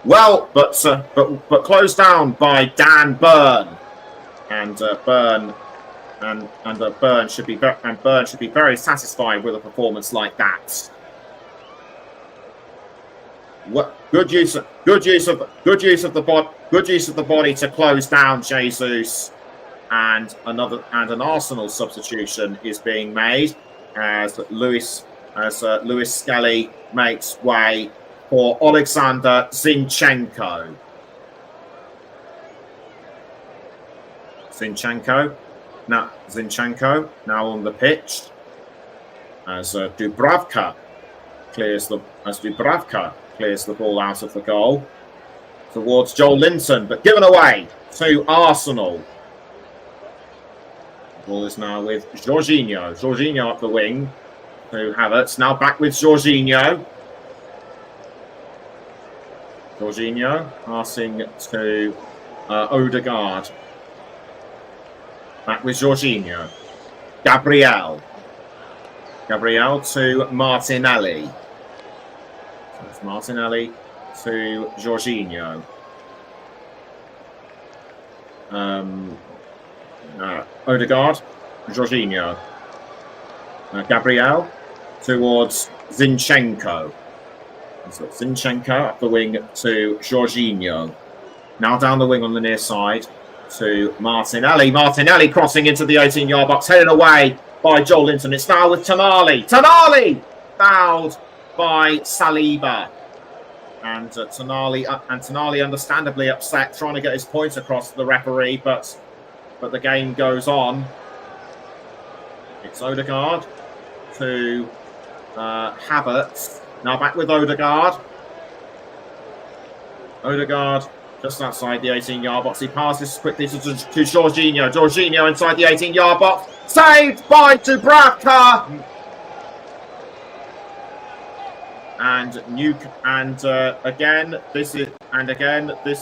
closed down by Dan Burn, and Burn should be very satisfied with a performance like that. Good use of the body to close down Jesus, and an Arsenal substitution is being made as Lewis Skelly makes way for Alexander Zinchenko. Zinchenko now on the pitch as Dubravka clears the ball out of the goal towards Joel Linton, but given away to Arsenal. The ball is now with Jorginho. Jorginho up the wing to Havertz. Now back with Jorginho. Jorginho passing to Odegaard. Back with Jorginho. Gabriel to Martinelli. So it's Martinelli to Jorginho. Odegaard, Jorginho. Gabriel towards Zinchenko. So Zinchenko up the wing to Jorginho. Now down the wing on the near side to Martinelli. Martinelli crossing into the 18-yard box, headed away by Joel Linton. It's now with Tonali. Tonali fouled by Saliba. And Tonali understandably upset, trying to get his point across to the referee, but the game goes on. It's Odegaard to Havertz. Now back with Odegaard. Odegaard just outside the 18-yard box. He passes quickly to Jorginho. Jorginho inside the 18-yard box. Saved by Dubravka. Again, this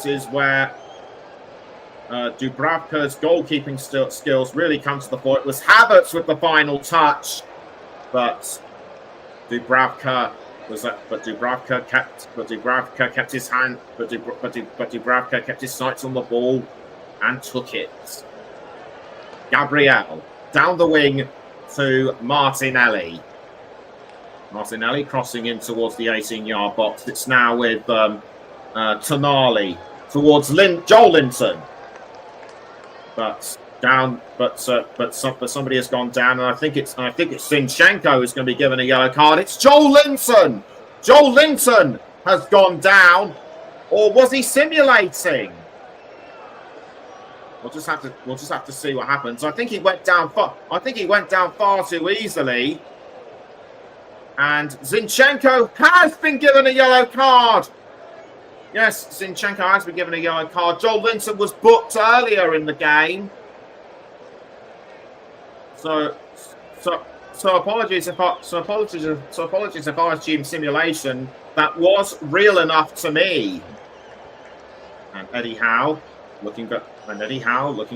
is where Dubravka's goalkeeping skills really come to the fore. It was Havertz with the final touch, but Dubravka kept his hand, but Dubravka kept his sights on the ball and took it. Gabriel down the wing to Martinelli. Martinelli crossing in towards the 18-yard box. It's now with Tonali towards Joel Linton. But down, but somebody has gone down, and I think it's Zinchenko who's going to be given a yellow card. It's Joel Linton. Joel Linton has gone down, or was he simulating? We'll just have to see what happens. I think he went down far too easily, and Zinchenko has been given a yellow card. Yes, Zinchenko has been given a yellow card. Joel Linton was booked earlier in the game. So apologies if I assume simulation. That was real enough to me. And Eddie Howe looking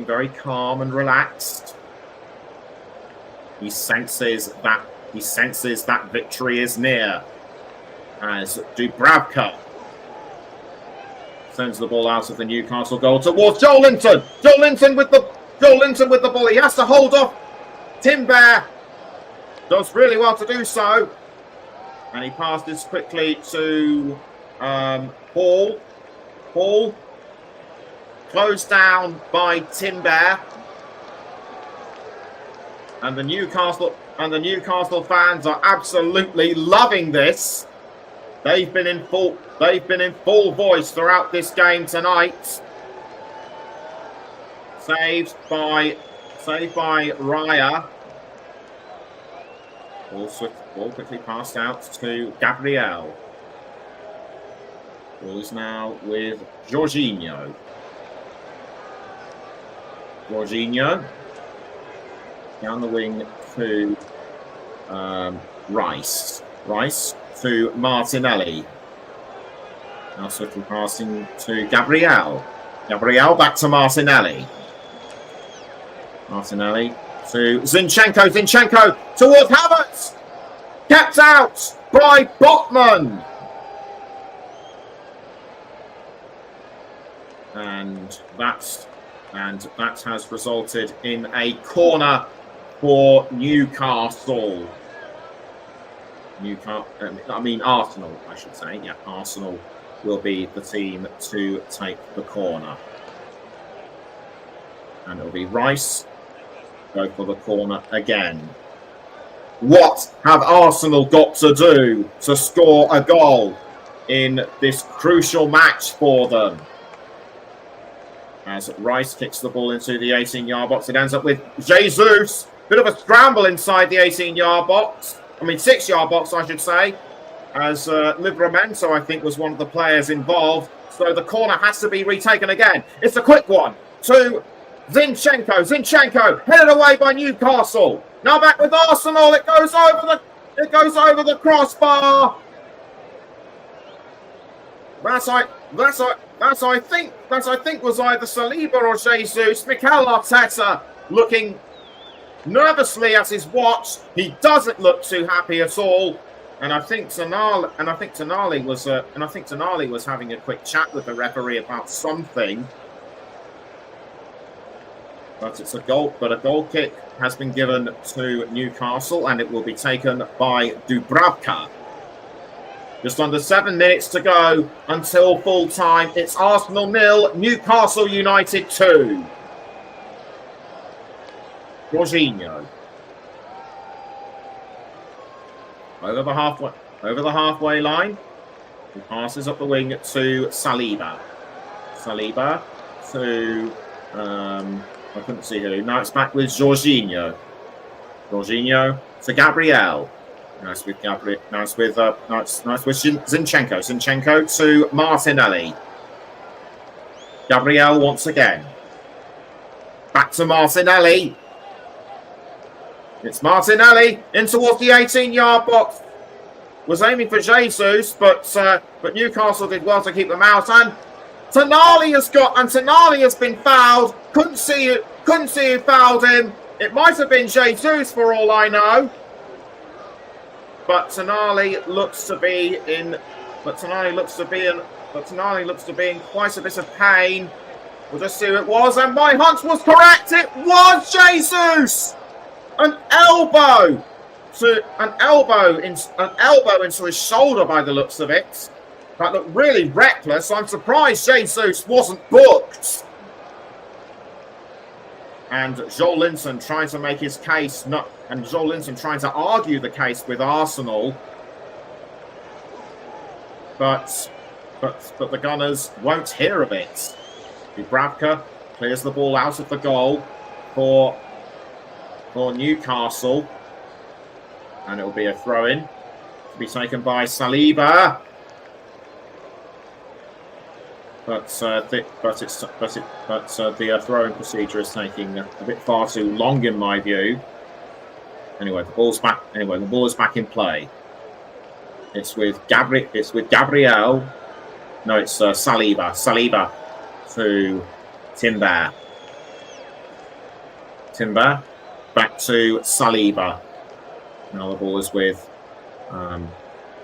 very calm and relaxed. He senses that victory is near. As Dubravka sends the ball out of the Newcastle goal towards Joel Linton. Joel Linton with the ball. He has to hold off Timber. Does really well to do so. And he passes quickly to Hall. Hall closed down by Timber. And the Newcastle fans are absolutely loving this. They've been in full voice throughout this game tonight. Saved by Raya. Ball quickly passed out to Gabriel. Ball is now with Jorginho. Jorginho down the wing to Rice. Rice to Martinelli. Now swiftly passing to Gabriel. Gabriel back to Martinelli. Martinelli to Zinchenko. Zinchenko towards Havertz. Kept out by Botman. And that has resulted in a corner for Newcastle. Arsenal, I should say. Yeah, Arsenal will be the team to take the corner. And it'll be Rice go for the corner again. What have Arsenal got to do to score a goal in this crucial match for them? As Rice kicks the ball into the 18-yard box, it ends up with Jesus. Bit of a scramble inside the 18-yard box. 6-yard box, I should say. As Livramento, I think, was one of the players involved. So the corner has to be retaken again. It's a quick one to Zinchenko. Zinchenko headed away by Newcastle. Now back with Arsenal. It goes over the crossbar. That's I think was either Saliba or Jesus. Mikel Arteta looking nervously at his watch. He doesn't look too happy at all. And I think Tonali was having a quick chat with the referee about something. But it's a goal. But a goal kick has been given to Newcastle, and it will be taken by Dubravka. Just under 7 minutes to go until full time. It's Arsenal 0, Newcastle United 2. Jorginho. Over the halfway line. He passes up the wing to Saliba. Saliba to I couldn't see who. Now it's back with Jorginho. Jorginho to Gabriel. Now it's with Gabriel. Now it's with Zinchenko. Zinchenko to Martinelli. Gabriel once again. Back to Martinelli. It's Martinelli in towards the 18-yard box. Was aiming for Jesus, but Newcastle did well to keep them out. And Tonali has been fouled. Couldn't see who fouled him. It might have been Jesus for all I know. But Tonali looks to be in quite a bit of pain. We'll just see who it was, and my hunch was correct. It was Jesus. An elbow into his shoulder by the looks of it. That looked really reckless. I'm surprised Jesus wasn't booked. and Joel Linton trying to make his case, and Joel Linton trying to argue the case with Arsenal, but the Gunners won't hear of it. Dubravka clears the ball out of the goal for Newcastle, and it will be a throw-in to be taken by Saliba. But the throwing procedure is taking a bit far too long, in my view. Anyway, the ball's back. Anyway, the ball is back in play. It's with Gabriel. No, it's Saliba. Saliba to Timber. Timber back to Saliba. Now the ball is with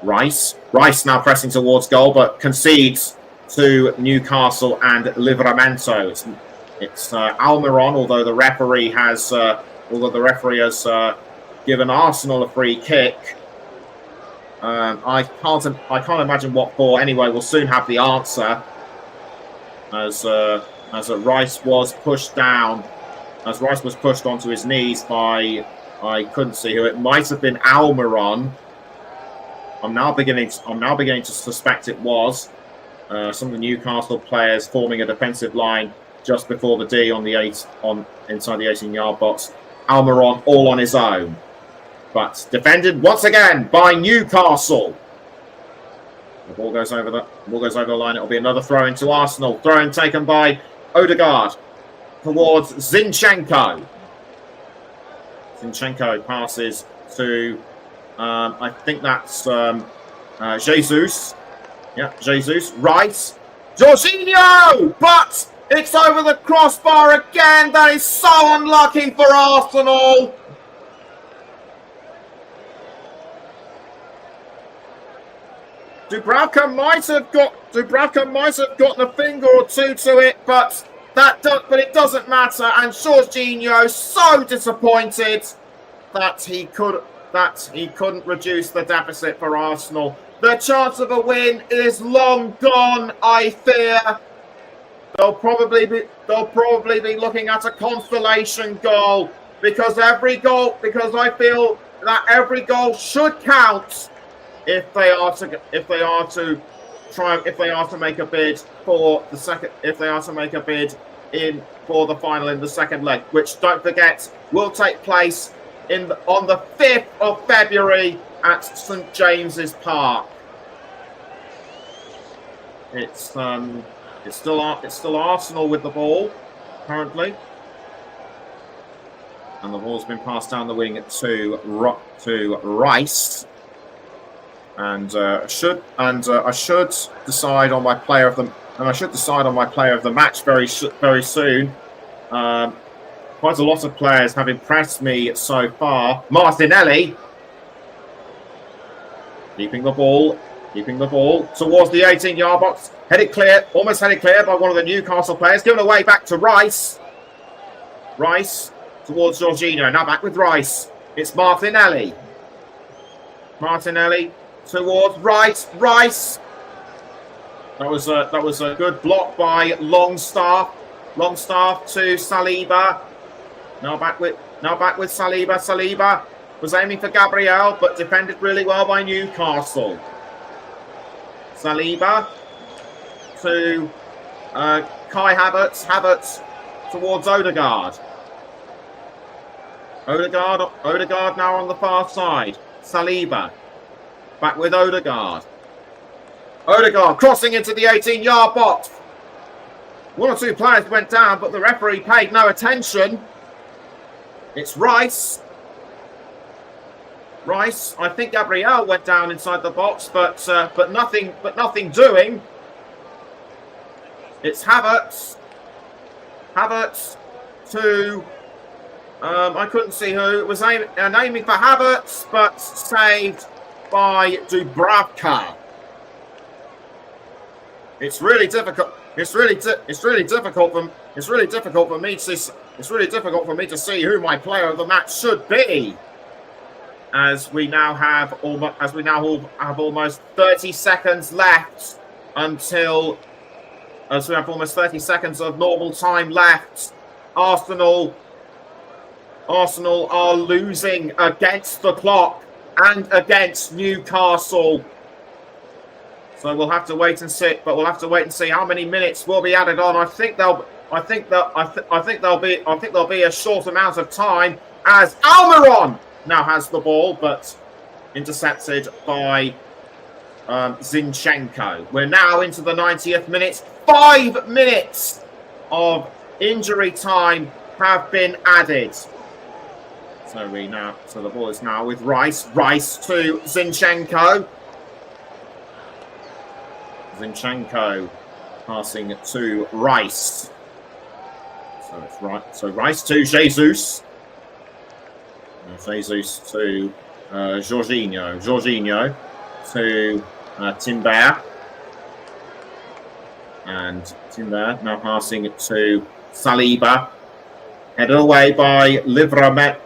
Rice. Rice now pressing towards goal, but concedes to Newcastle and Livramento. It's Almiron, although the referee has given Arsenal a free kick. I can't imagine what for. Anyway, we'll soon have the answer as Rice was pushed down. As Rice was pushed onto his knees by, I couldn't see who. It might have been Almiron. I'm now beginning to suspect it was. Some of the Newcastle players forming a defensive line just before the D inside the 18-yard box. Almiron all on his own, but defended once again by Newcastle. The ball goes over the line. It'll be another throw into Arsenal. Throw in taken by Odegaard towards Zinchenko. Zinchenko passes to I think that's Jesus. Yeah, Jesus. Rice. Jorginho! But it's over the crossbar again. That is so unlucky for Arsenal. Dubravka might have gotten a finger or two to it, but it doesn't matter. And Jorginho so disappointed that he couldn't reduce the deficit for Arsenal. The chance of a win is long gone, I fear. They'll probably be looking at a consolation goal because I feel that every goal should count if they are to make a bid for the final in the second leg, which, don't forget, will take place on the 5th of February at St James's Park. It's still Arsenal with the ball currently, and the ball's been passed down the wing to Rice, and I should decide on my player of the match very soon. Quite a lot of players have impressed me so far. Martinelli keeping the ball towards the 18-yard box. Almost headed clear by one of the Newcastle players. Given away back to Rice. Rice towards Jorginho. Now back with Rice. It's Martinelli. Martinelli towards Rice. Rice. That was a good block by Longstaff. Longstaff to Saliba. Now back with Saliba. Saliba was aiming for Gabriel, but defended really well by Newcastle. Saliba to Kai Havertz. Havertz towards Odegaard. Odegaard now on the far side. Saliba back with Odegaard. Odegaard crossing into the 18-yard box. One or two players went down, but the referee paid no attention. It's Rice. Rice. I think Gabriel went down inside the box, but nothing doing. It's Havertz. Havertz to I couldn't see who. It was aiming for Havertz, but saved by Dubravka. It's really difficult. It's really difficult for me to see who my player of the match should be. As we now have almost 30 seconds left until. As we have almost 30 seconds of normal time left. Arsenal Arsenal are losing against the clock and against Newcastle. So we'll have to wait and see. But we'll have to wait and see how many minutes will be added on. I think there'll be a short amount of time as Almiron now has the ball, but intercepted by Zinchenko. We're now into the 90th minute. 5 minutes of injury time have been added. So the ball is now with Rice. Rice to Zinchenko. Zinchenko passing to Rice. So it's right. So Rice to Jesus. Jesus to Jorginho. Jorginho to Timber. And Timber now passing to Saliba. Headed away by Livramento.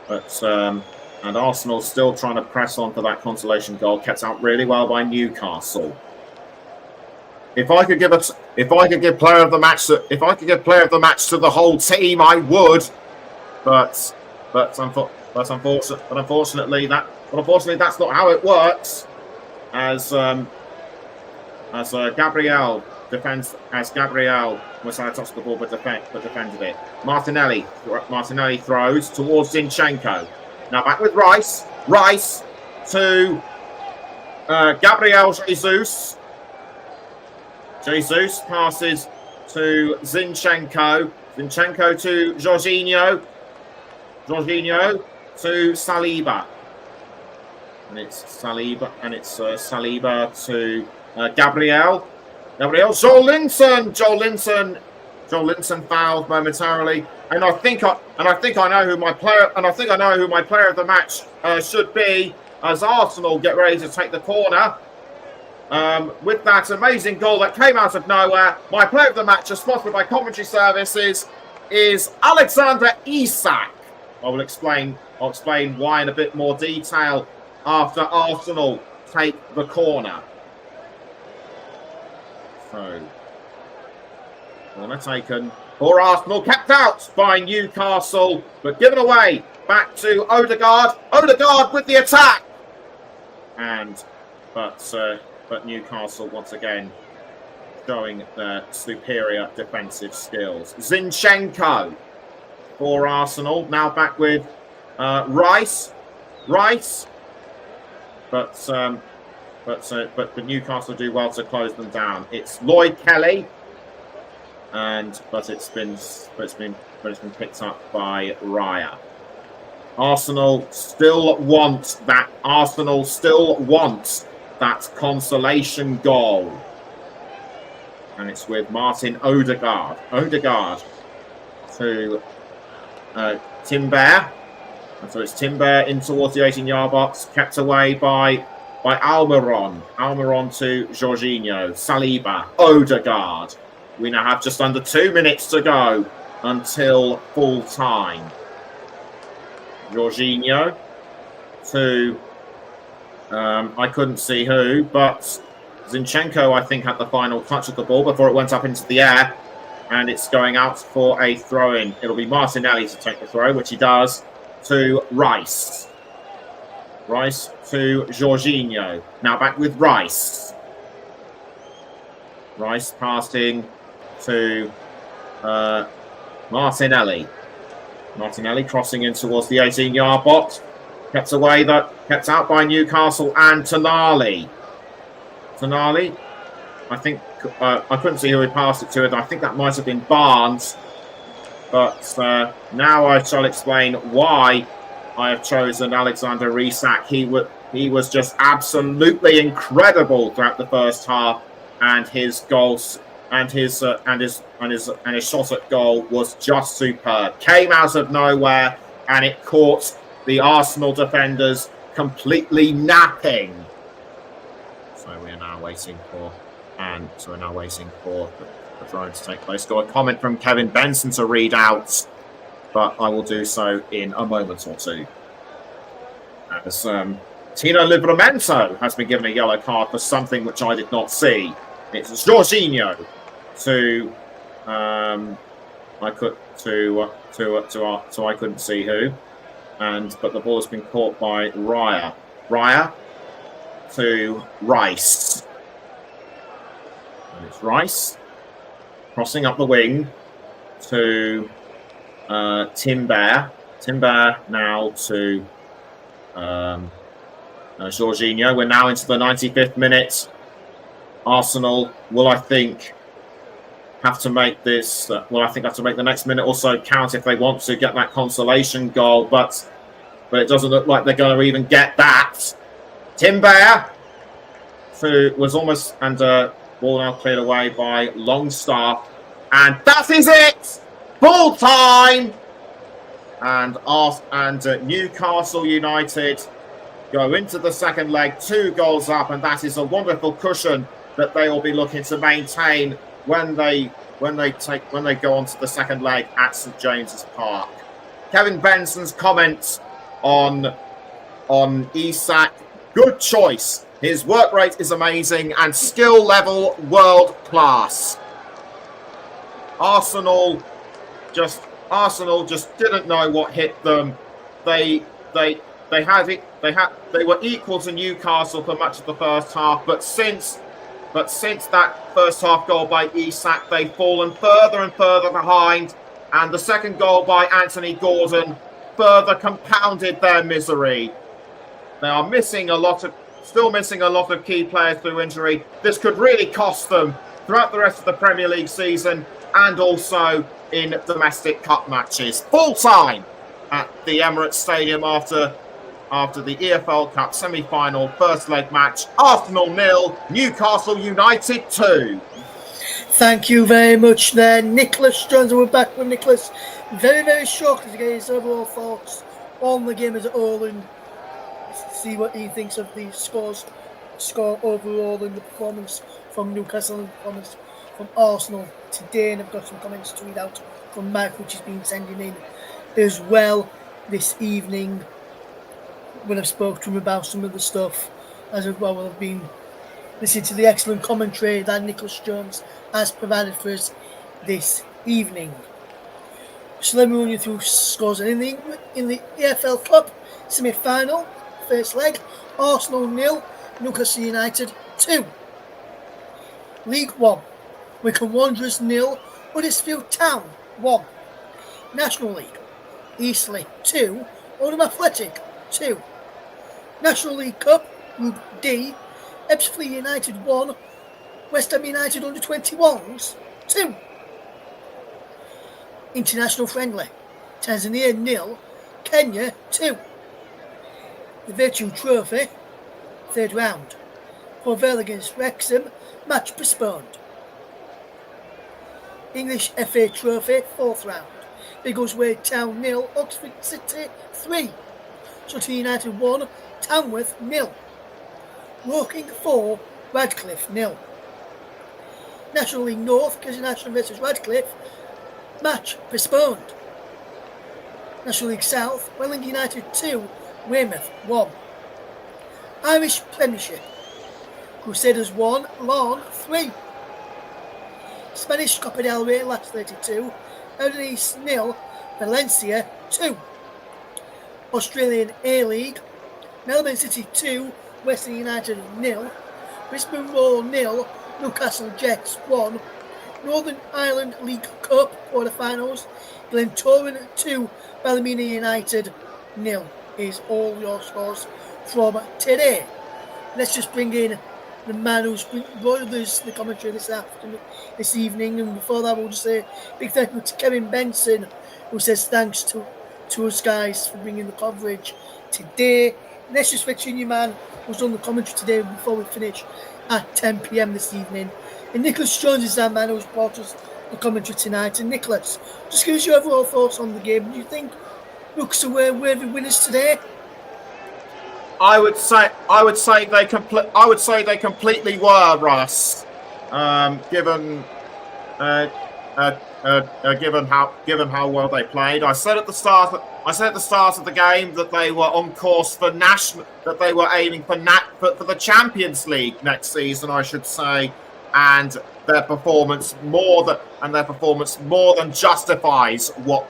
But and Arsenal still trying to press on for that consolation goal, kept out really well by Newcastle. If I could give player of the match to the whole team, I would. But unfortunately that's not how it works. As Gabriel defends, as Gabriel was trying to toss the ball but defended it. Martinelli throws towards Zinchenko. Now back with Rice. Rice to Gabriel Jesus. Jesus passes to Zinchenko. Zinchenko to Jorginho. Jorginho to Saliba. And it's Saliba to Gabriel. Gabriel. Joelinton fouled momentarily. And I think I know who my player of the match should be, as Arsenal get ready to take the corner. With that amazing goal that came out of nowhere, my player of the match, as sponsored by Commentary Services, is Alexander Isak. I'll explain why in a bit more detail after Arsenal take the corner. So, corner taken for Arsenal, kept out by Newcastle, but given away back to Odegaard. Odegaard with the attack, but Newcastle once again showing their superior defensive skills. Zinchenko for Arsenal, now back with Rice, but Newcastle do well to close them down. It's Lloyd Kelly, but it's been picked up by Raya. Arsenal still want that consolation goal. And it's with Martin Odegaard. Odegaard to Timber. And so it's Timber in towards the 18-yard box, kept away by Almiron. Almiron to Jorginho. Saliba. Odegaard. We now have just under 2 minutes to go until full time. Jorginho to I couldn't see who, but Zinchenko, I think, had the final touch of the ball before it went up into the air, and it's going out for a throw-in. It'll be Martinelli to take the throw, which he does, to Rice. Rice to Jorginho. Now back with Rice. Rice passing to Martinelli. Martinelli crossing in towards the 18-yard box. Kept out by Newcastle and Tonali. Tonali, I think, I couldn't see who he passed it to, and I think that might have been Barnes. But now I shall explain why I have chosen Alexander Isak. He was just absolutely incredible throughout the first half, and his goals and his shot at goal was just superb. Came out of nowhere, and it caught the Arsenal defenders completely napping. So we're now waiting for the throw to take place. Got a comment from Kevin Benson to read out, but I will do so in a moment or two. As Tino Livramento has been given a yellow card for something which I did not see. It's Jorginho to I couldn't see who. But the ball's been caught by Raya. Raya to Rice. And it's Rice crossing up the wing to Timber. Timber now to Jorginho. We're now into the 95th minute. Arsenal will, I think, have to make this. Have to make the next minute or so count if they want to get that consolation goal. But it doesn't look like they're going to even get that. Timber, who was almost ball now cleared away by Longstaff, and that is it. Full time, and Newcastle United go into the second leg 2 goals up, and that is a wonderful cushion that they will be looking to maintain when they go on to the second leg at St James's Park. Kevin Benson's comments on Isak: good choice. His work rate is amazing and skill level world class. Arsenal just didn't know what hit them. They were equal to Newcastle for much of the first half, but since that first half goal by Isak, they've fallen further and further behind, and the second goal by Anthony Gordon further compounded their misery. They are still missing a lot of key players through injury. This could really cost them throughout the rest of the Premier League season and also in domestic cup matches. Full time at the Emirates Stadium after the EFL Cup semi-final first leg match. Arsenal 0, Newcastle United 2. Thank you very much there, Nicholas Jones. We're back with Nicholas. Very, very shocked to get his overall thoughts on the game as a whole and see what he thinks of the score overall and the performance from Newcastle and the performance from Arsenal today. And I've got some comments to read out from Mike, which has been sending in as well this evening when I've spoke to him about some of the stuff. As well, I've been listening to the excellent commentary that Nicholas Jones has provided for us this evening. So let me run you through scores. In the EFL Cup semi-final, first leg, Arsenal 0, Newcastle United 2. League 1, Wycombe Wanderers 0, Huddersfield Town 1. National League, Eastleigh 2, Oldham Athletic 2. National League Cup, Group D, Ebbsfleet United 1, West Ham United under-21s 2. International Friendly, Tanzania 0, Kenya 2. The Virtue Trophy, third round, Port Vale against Wrexham, match postponed. English FA Trophy, fourth round, Biggleswade Town 0, Oxford City 3. Sutton United 1, Tamworth 0. Woking 4, Radcliffe 0. National League North, Kensington National vs Radcliffe, match postponed. National League South, Welling United 2, Weymouth 1. Irish Premiership, Crusaders 1, Lawn 3. Spanish Copa del Rey, last 32, Udinese 0, Valencia 2. Australian A-League, Melbourne City 2, Western United 0, Brisbane Roar 0, Newcastle Jets 1. Northern Ireland League Cup quarterfinals, Glentoran 2, Ballymena United 0 is all your scores from today. Let's just bring in the man who's brought us the commentary this evening, and before that we'll just say a big thank you to Kevin Benson, who says thanks to us guys for bringing the coverage today. Let's just fetch in your man who's done the commentary today before we finish at 10 p.m. this evening. And Nicholas Jones is that man who's brought us the commentary tonight. And Nicholas, just give us your overall thoughts on the game. Do you think Newcastle were worthy winners today? I would say they completely were, Russ. Given how well they played. I said at the start of the game that they were on course for that they were aiming for the Champions League next season, I should say, and their performance more than justifies what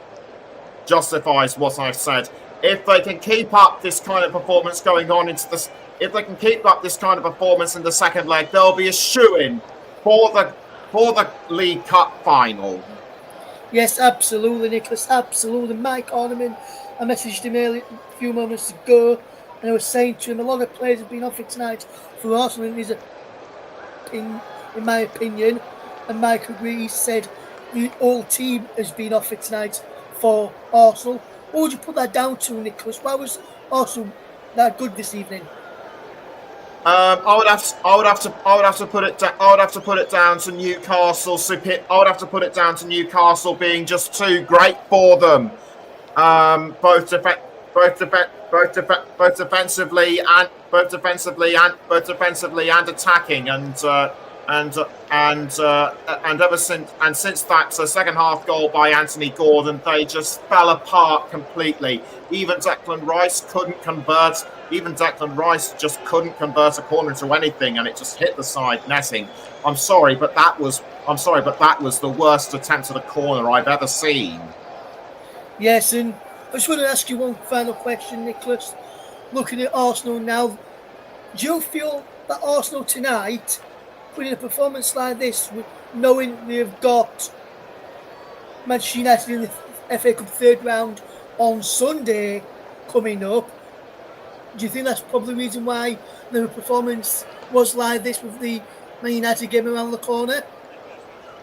I've said. If they can keep up this kind of performance going on into this, if they can keep up this kind of performance in the second leg, they'll be a shoo-in for the League Cup final. Yes, absolutely, Nicholas. Absolutely. Mike Orneman, I messaged him earlier, a few moments ago, and I was saying to him, a lot of players have been offered tonight for Arsenal, in my opinion, and Mike agrees. He said the whole team has been offered tonight for Arsenal. What would you put that down to, Nicholas? Why was Arsenal that good this evening? I would have to put it down to Newcastle. I would have to put it down to Newcastle being just too great for them, both defensively and attacking, and ever since that second half goal by Anthony Gordon, they just fell apart completely. Even Declan Rice just couldn't convert a corner into anything, and it just hit the side netting. I'm sorry, but that was the worst attempt at a corner I've ever seen. Yes, and I just want to ask you one final question, Nicholas. Looking at Arsenal now, do you feel that Arsenal tonight, putting a performance like this, knowing they've got Manchester United in the FA Cup third round on Sunday coming up, do you think that's probably the reason why the performance was like this with the Man United game around the corner?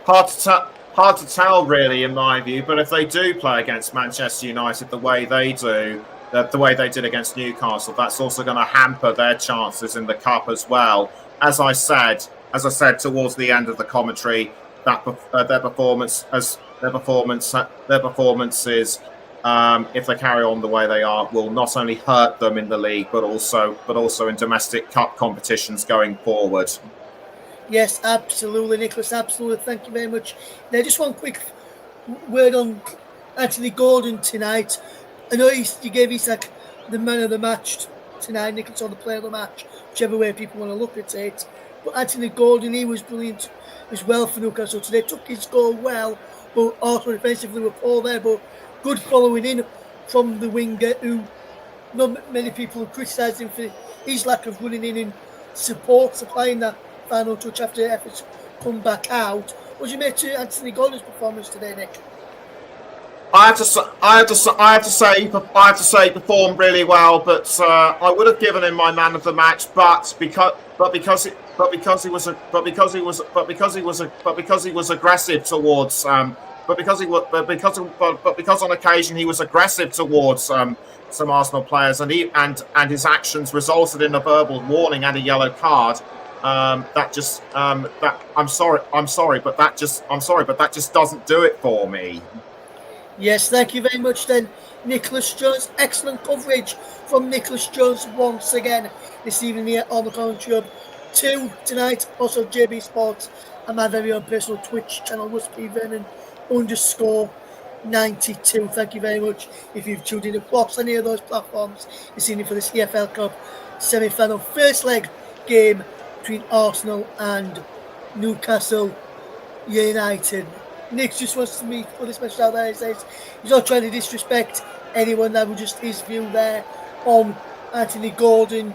Hard to tell, really, in my view. But if they do play against Manchester United the way they do, the way they did against Newcastle, that's also going to hamper their chances in the cup as well. As I said towards the end of the commentary, that their performances, if they carry on the way they are, will not only hurt them in the league, but also in domestic cup competitions going forward. Yes, absolutely, Nicholas. Absolutely. Thank you very much. Now, just one quick word on Anthony Gordon tonight. I know you gave Isak the man of the match tonight, Nicholas, or the player of the match, whichever way people want to look at it. But Anthony Gordon, he was brilliant as well for Newcastle today. Took his goal well, but also defensively were poor there. But good following in from the winger, who not many people have criticised him for his lack of running in and supplying that final touch after efforts come back out. What do you make to Anthony Gordon's performance today, Nick? I have to say he performed really well, but I would have given him my man of the match, but because he was aggressive towards because on occasion he was aggressive towards some Arsenal players, and his actions resulted in a verbal warning and a yellow card. I'm sorry, but that just doesn't do it for me. Yes, thank you very much then, Nicholas Jones. Excellent coverage from Nicholas Jones once again this evening here on the Commentary Hub 2 tonight. Also JB Sports and my very own personal Twitch channel, @Vernon_92. Thank you very much if you've tuned in across any of those platforms this evening for this EFL Cup semi-final first leg game between Arsenal and Newcastle United. Nick just wants me to put this message out there. He says he's not trying to disrespect anyone. That was just his view there on Anthony Gordon's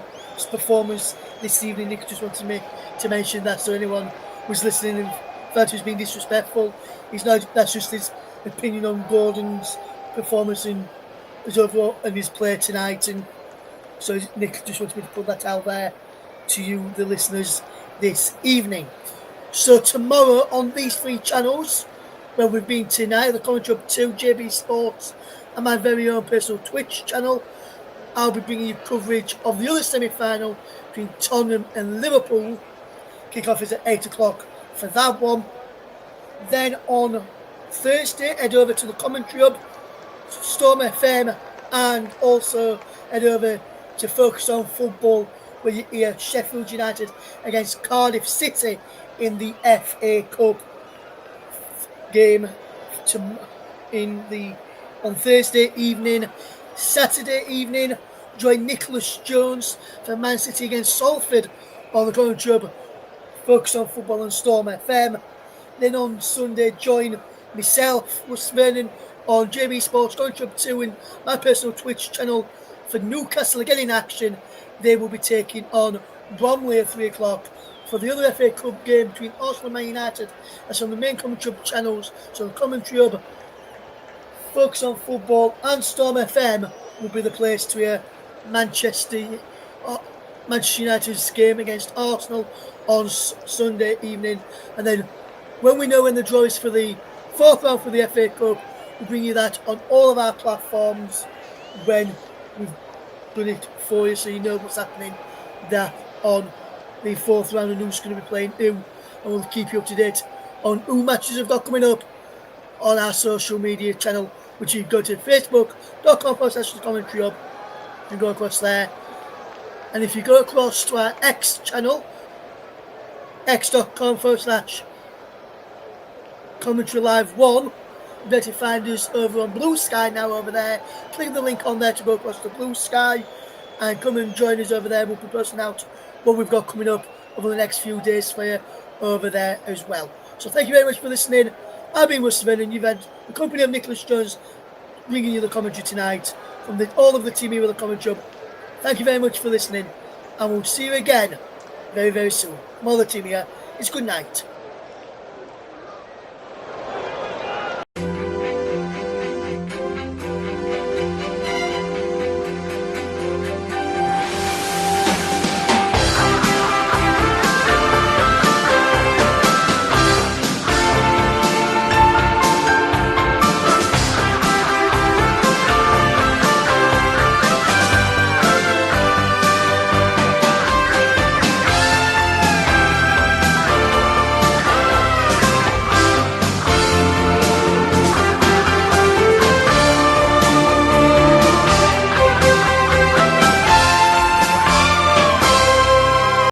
performance this evening. Nick just wanted me to mention that, so anyone who's listening and felt he was being disrespectful, that's just his opinion on Gordon's performance and his overall and his play tonight. And so Nick just wanted me to put that out there to you, the listeners, this evening. So tomorrow on these three channels, where we've been tonight, the Commentary Hub 2, JB Sports, and my very own personal Twitch channel, I'll be bringing you coverage of the other semi-final between Tottenham and Liverpool. Kick-off is at 8 o'clock for that one. Then on Thursday, head over to the Commentary Hub, Storm FM, and also head over to Focus on Football, where you hear Sheffield United against Cardiff City in the FA Cup game on Thursday evening. Saturday evening, join Nicholas Jones for Man City against Salford on the Commentary Hub Focus on Football on Storm FM. Then on Sunday, join myself, Russ Vernon, on JB Sports Country Up 2 and my personal Twitch channel for Newcastle again in action. They will be taking on Bromley at 3 o'clock for the other FA Cup game between Arsenal and Man United. That's on the main commentary hub channels. So the commentary hub, Focus on Football and Storm FM will be the place to hear Manchester United's game against Arsenal on Sunday evening. And then when we know when the draw is for the fourth round for the FA Cup, we'll bring you that on all of our platforms when we've done it for you, so you know what's happening there on the fourth round and who's going to be playing who. And we'll keep you up to date on who matches have got coming up on our social media channel, which you go to facebook.com/commentary hub. You can go across there. And if you go across to our X channel, x.com/commentary live 1, you better find us over on Blue Sky now over there. Click the link on there to go across to Blue Sky and come and join us over there. We'll be posting out what we've got coming up over the next few days for you over there as well. So thank you very much for listening. I've been Russ Vernon, and you've had the company of Nicholas Jones bringing you the commentary tonight from all of the team here with the commentary hub. Thank you very much for listening, and we'll see you again very, very soon. From all the team here, it's good night.